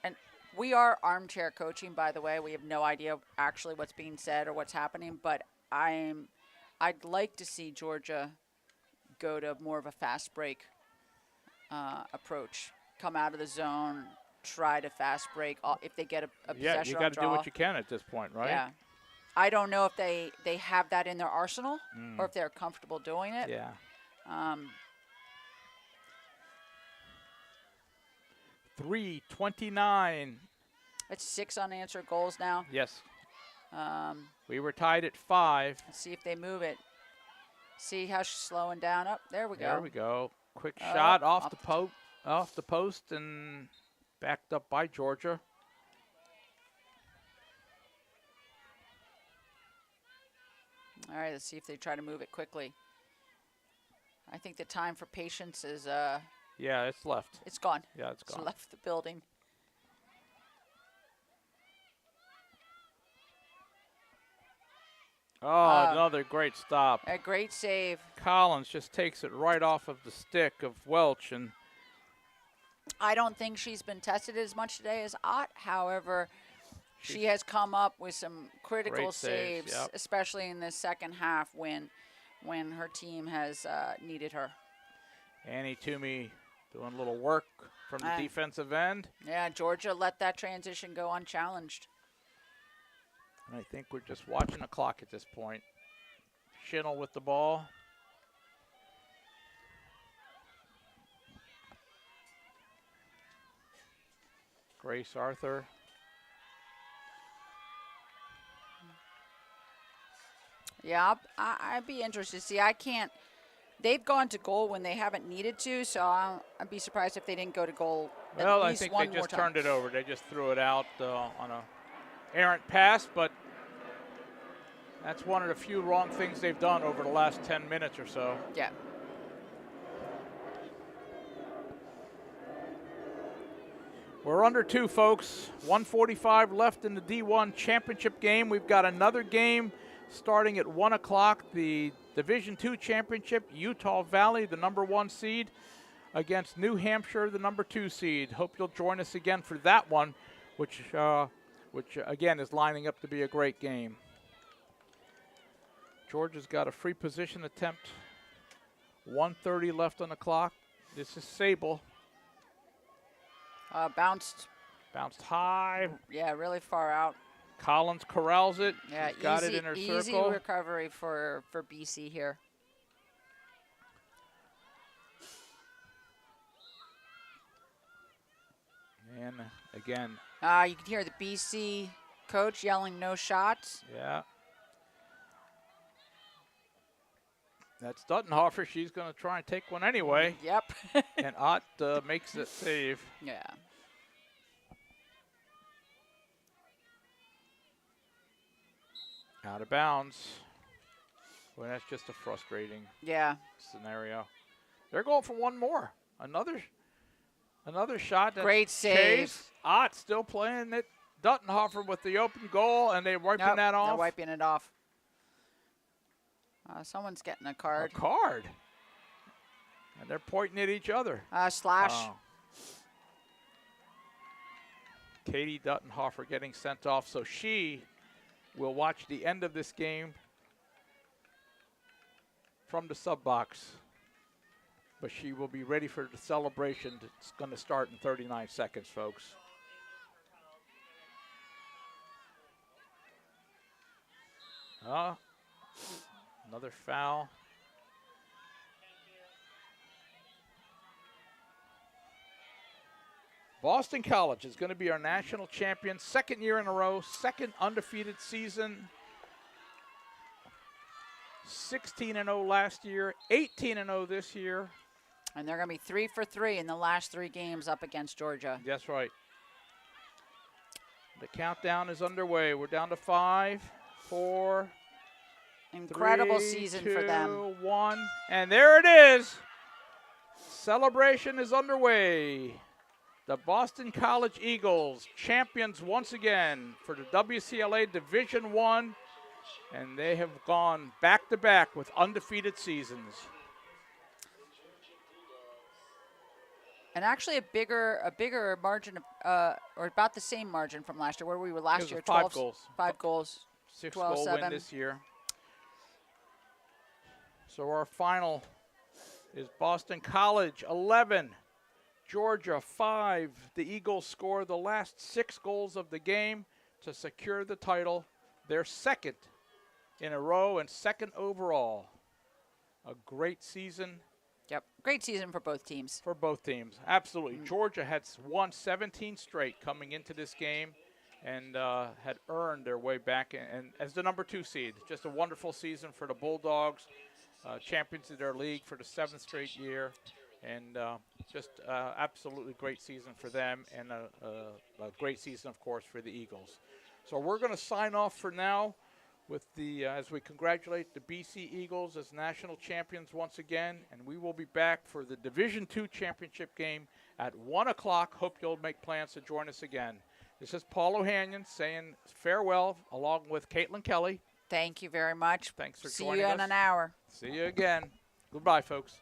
And we are armchair coaching, by the way. We have no idea actually what's being said or what's happening, but I'd like to see Georgia go to more of a fast break approach. Come out of the zone, try to fast break if they get a possession. Yeah, you got to do what you can at this point, right? Yeah. I don't know if they have that in their arsenal or if they're comfortable doing it. Yeah. 3:29. It's 6 unanswered goals now. Yes. We were tied at 5. Let's see if they move it. See how she's slowing down. Up there we go. There we go. Quick shot off the post and backed up by Georgia. All right, let's see if they try to move it quickly. I think the time for patience is yeah, it's left. It's gone. Yeah, it's gone. It's left the building. Oh, another great stop. A great save. Collins just takes it right off of the stick of Welch, and I don't think she's been tested as much today as Ott. However, she has come up with some critical saves, yep. especially in the second half when her team has needed her. Annie Toomey doing a little work from the defensive end. Yeah, Georgia let that transition go unchallenged. And I think we're just watching the clock at this point. Schinel with the ball. Grace Arthur. Yeah, I'd be interested to see. I can't. They've gone to goal when they haven't needed to, so I'd be surprised if they didn't go to goal Well, at I least think one they more just time. turned it over. They just threw it out on a errant pass, but that's one of the few wrong things they've done over the last 10 minutes or so. Yeah. We're under 2, folks. 1:45 left in the D1 championship game. We've got another game starting at 1 o'clock. The Division II championship, Utah Valley, the number 1 seed, against New Hampshire, the number 2 seed. Hope you'll join us again for that one, which again is lining up to be a great game. Georgia's got a free position attempt. 1:30 left on the clock. This is Sable. Bounced. Bounced high. Yeah, really far out. Collins corrals it. Yeah, She's got it in her easy circle. recovery for BC here. And again, You can hear the BC coach yelling no shots. yeah. That's Duttenhofer. She's going to try and take one anyway. Yep. And Ott makes it save. Yeah. Out of bounds. Well, that's just a frustrating Yeah. scenario. They're going for one more. Another shot. That's Great save. Chase. Ott still playing it. Duttenhofer with the open goal, and they're wiping Nope, that off. They're wiping it off. Someone's getting a card. A card. And they're pointing at each other. Slash. Oh. Katie Duttenhofer getting sent off, so she will watch the end of this game from the sub box. But she will be ready for the celebration. It's going to start in 39 seconds, folks. Another foul. Boston College is going to be our national champion, second year in a row, second undefeated season. 16-0 last year, 18-0 this year. And they're going to be 3 for 3 in the last 3 games up against Georgia. That's right. The countdown is underway. We're down to 5, 4, Incredible 3, season 2, for them. 1, and there it is. Celebration is underway. The Boston College Eagles, champions once again for the WCLA Division I, and they have gone back-to-back with undefeated seasons. And actually a bigger margin, or about the same margin from last year. Where we were last It was year, 5 12 goals. 5 goals. 6-goal 12-7. win this year. So our final is Boston College 11, Georgia 5. The Eagles score the last 6 goals of the game to secure the title. Their second in a row and second overall. A great season. Yep, great season for both teams. For both teams, absolutely. Georgia had won 17 straight coming into this game and had earned their way back and as the number 2 seed. Just a wonderful season for the Bulldogs, champions of their league for the 7th straight year, and just absolutely great season for them and a great season, of course, for the Eagles. So we're going to sign off for now with the as we congratulate the BC Eagles as national champions once again, and we will be back for the Division II championship game at 1 o'clock. Hope you'll make plans to join us again. This is Paul O'Hanion saying farewell along with Caitlin Kelly. Thank you very much. Thanks for See joining you us. in an hour. See you again. Goodbye, folks.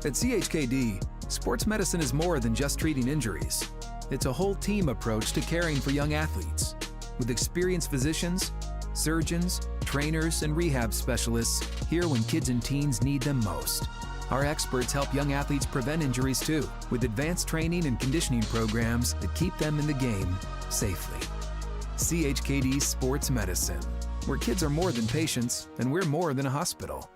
At CHKD, sports medicine is more than just treating injuries. It's a whole team approach to caring for young athletes. With experienced physicians, surgeons, trainers, and rehab specialists here when kids and teens need them most. Our experts help young athletes prevent injuries too, with advanced training and conditioning programs that keep them in the game safely. CHKD Sports Medicine, where kids are more than patients and we're more than a hospital.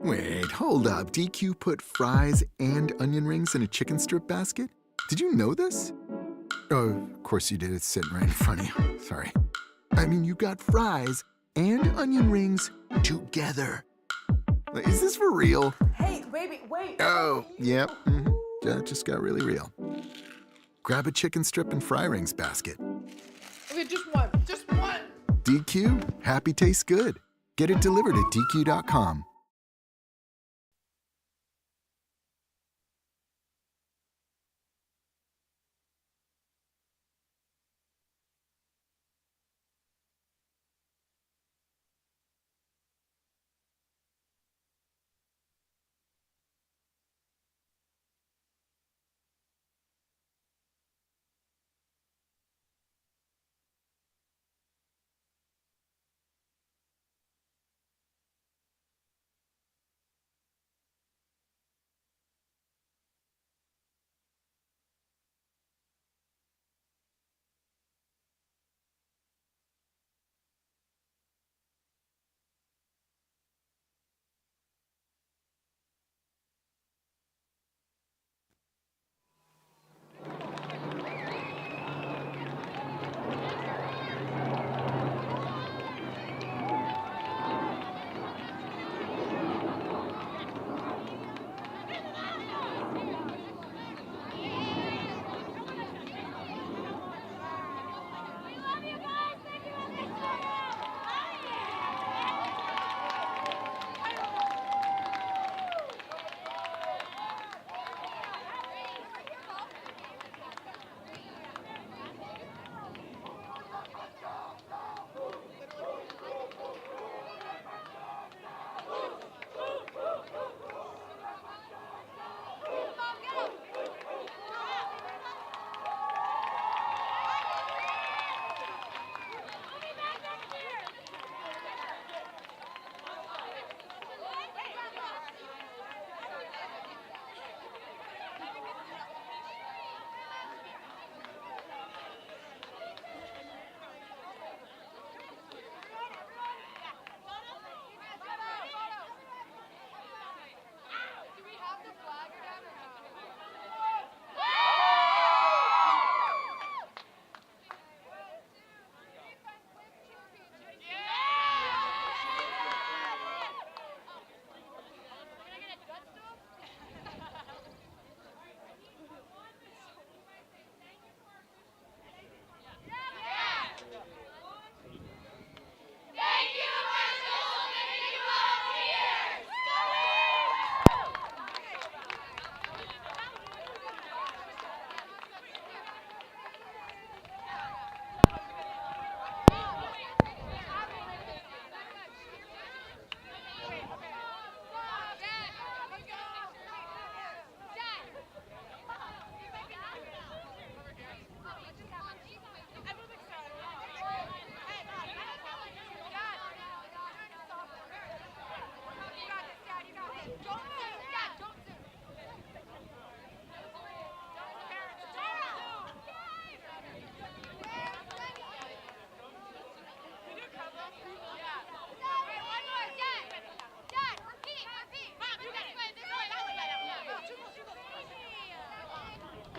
Wait, hold up. DQ put fries and onion rings in a chicken strip basket? Did you know this? Oh, of course you did. It's sitting right in front of you. Sorry. I mean, you got fries and onion rings together. Is this for real? Hey, baby, wait. Oh, yep. That just got really real. Grab a chicken strip and fry rings basket. Okay, just one. Just one. DQ, happy tastes good. Get it delivered at DQ.com.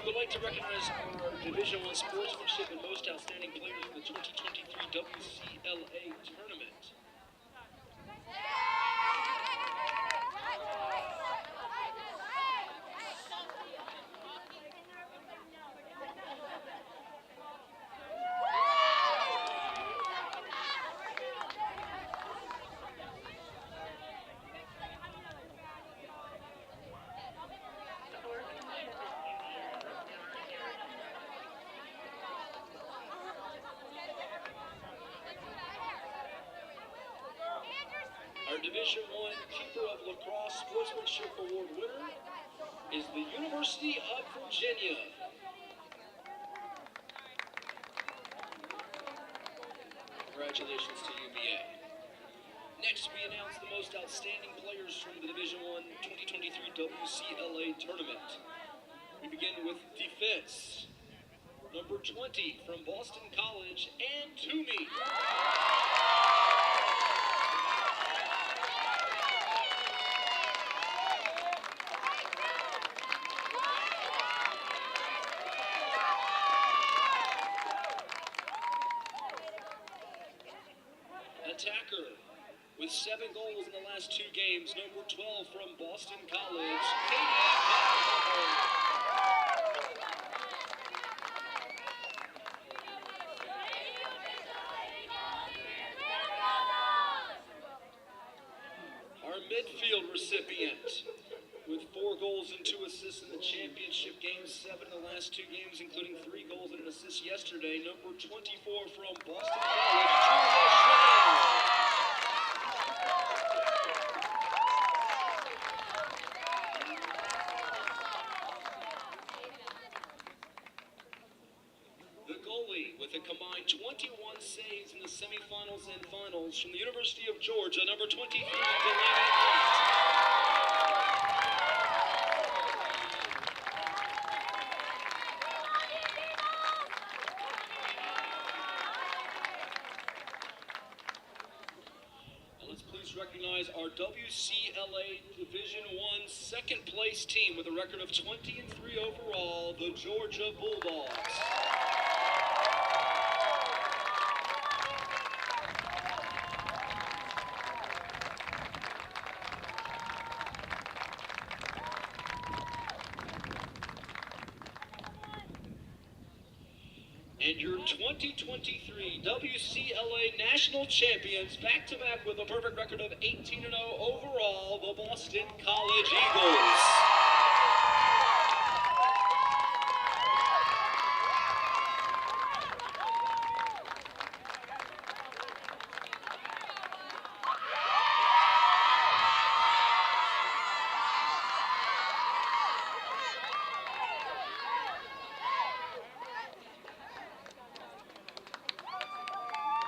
We would like to recognize our Division I sportsmanship and most outstanding players in the 2023 WCLA tournament. Division I Keeper of Lacrosse Sportsmanship Award winner is the University of Virginia. Congratulations to UVA. Next, we announce the most outstanding players from the Division I 2023 WCLA tournament. We begin with defense. Number 20 from Boston College, and Toomey. Attacker with 7 goals in the last 2 games, number 12 from Boston College, our midfield recipient with 4 goals and 2 assists in the championship game, 7 in the last 2 games, including 3 goals and an assist yesterday, number 24 from Boston College, Julia. With a combined 21 saves in the semifinals and finals from the University of Georgia, number 23, Delaney Now let's please recognize our WCLA Division I second place team with a record of 20-3 overall, the Georgia Bulldogs. And your 2023 WCLA National Champions, back-to-back with a perfect record of 18-0 overall, the Boston College Eagles.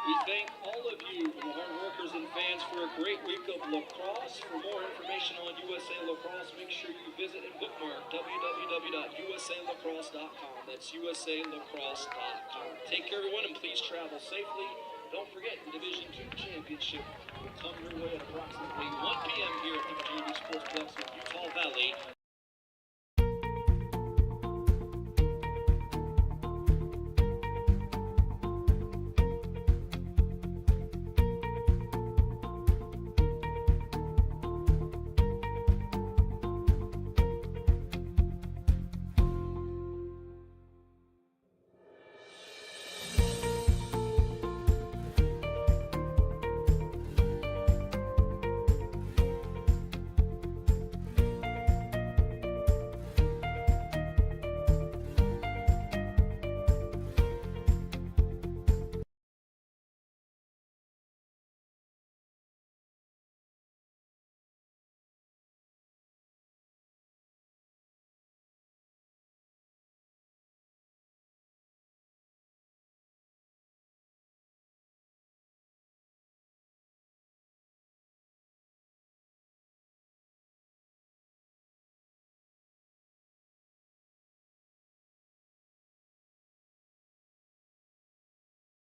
We thank all of you, the hard workers and fans, for a great week of lacrosse. For more information on USA Lacrosse, make sure you visit and bookmark www.usalacrosse.com. That's usalacrosse.com. Take care, everyone, and please travel safely. Don't forget, the Division II championship will come your way at approximately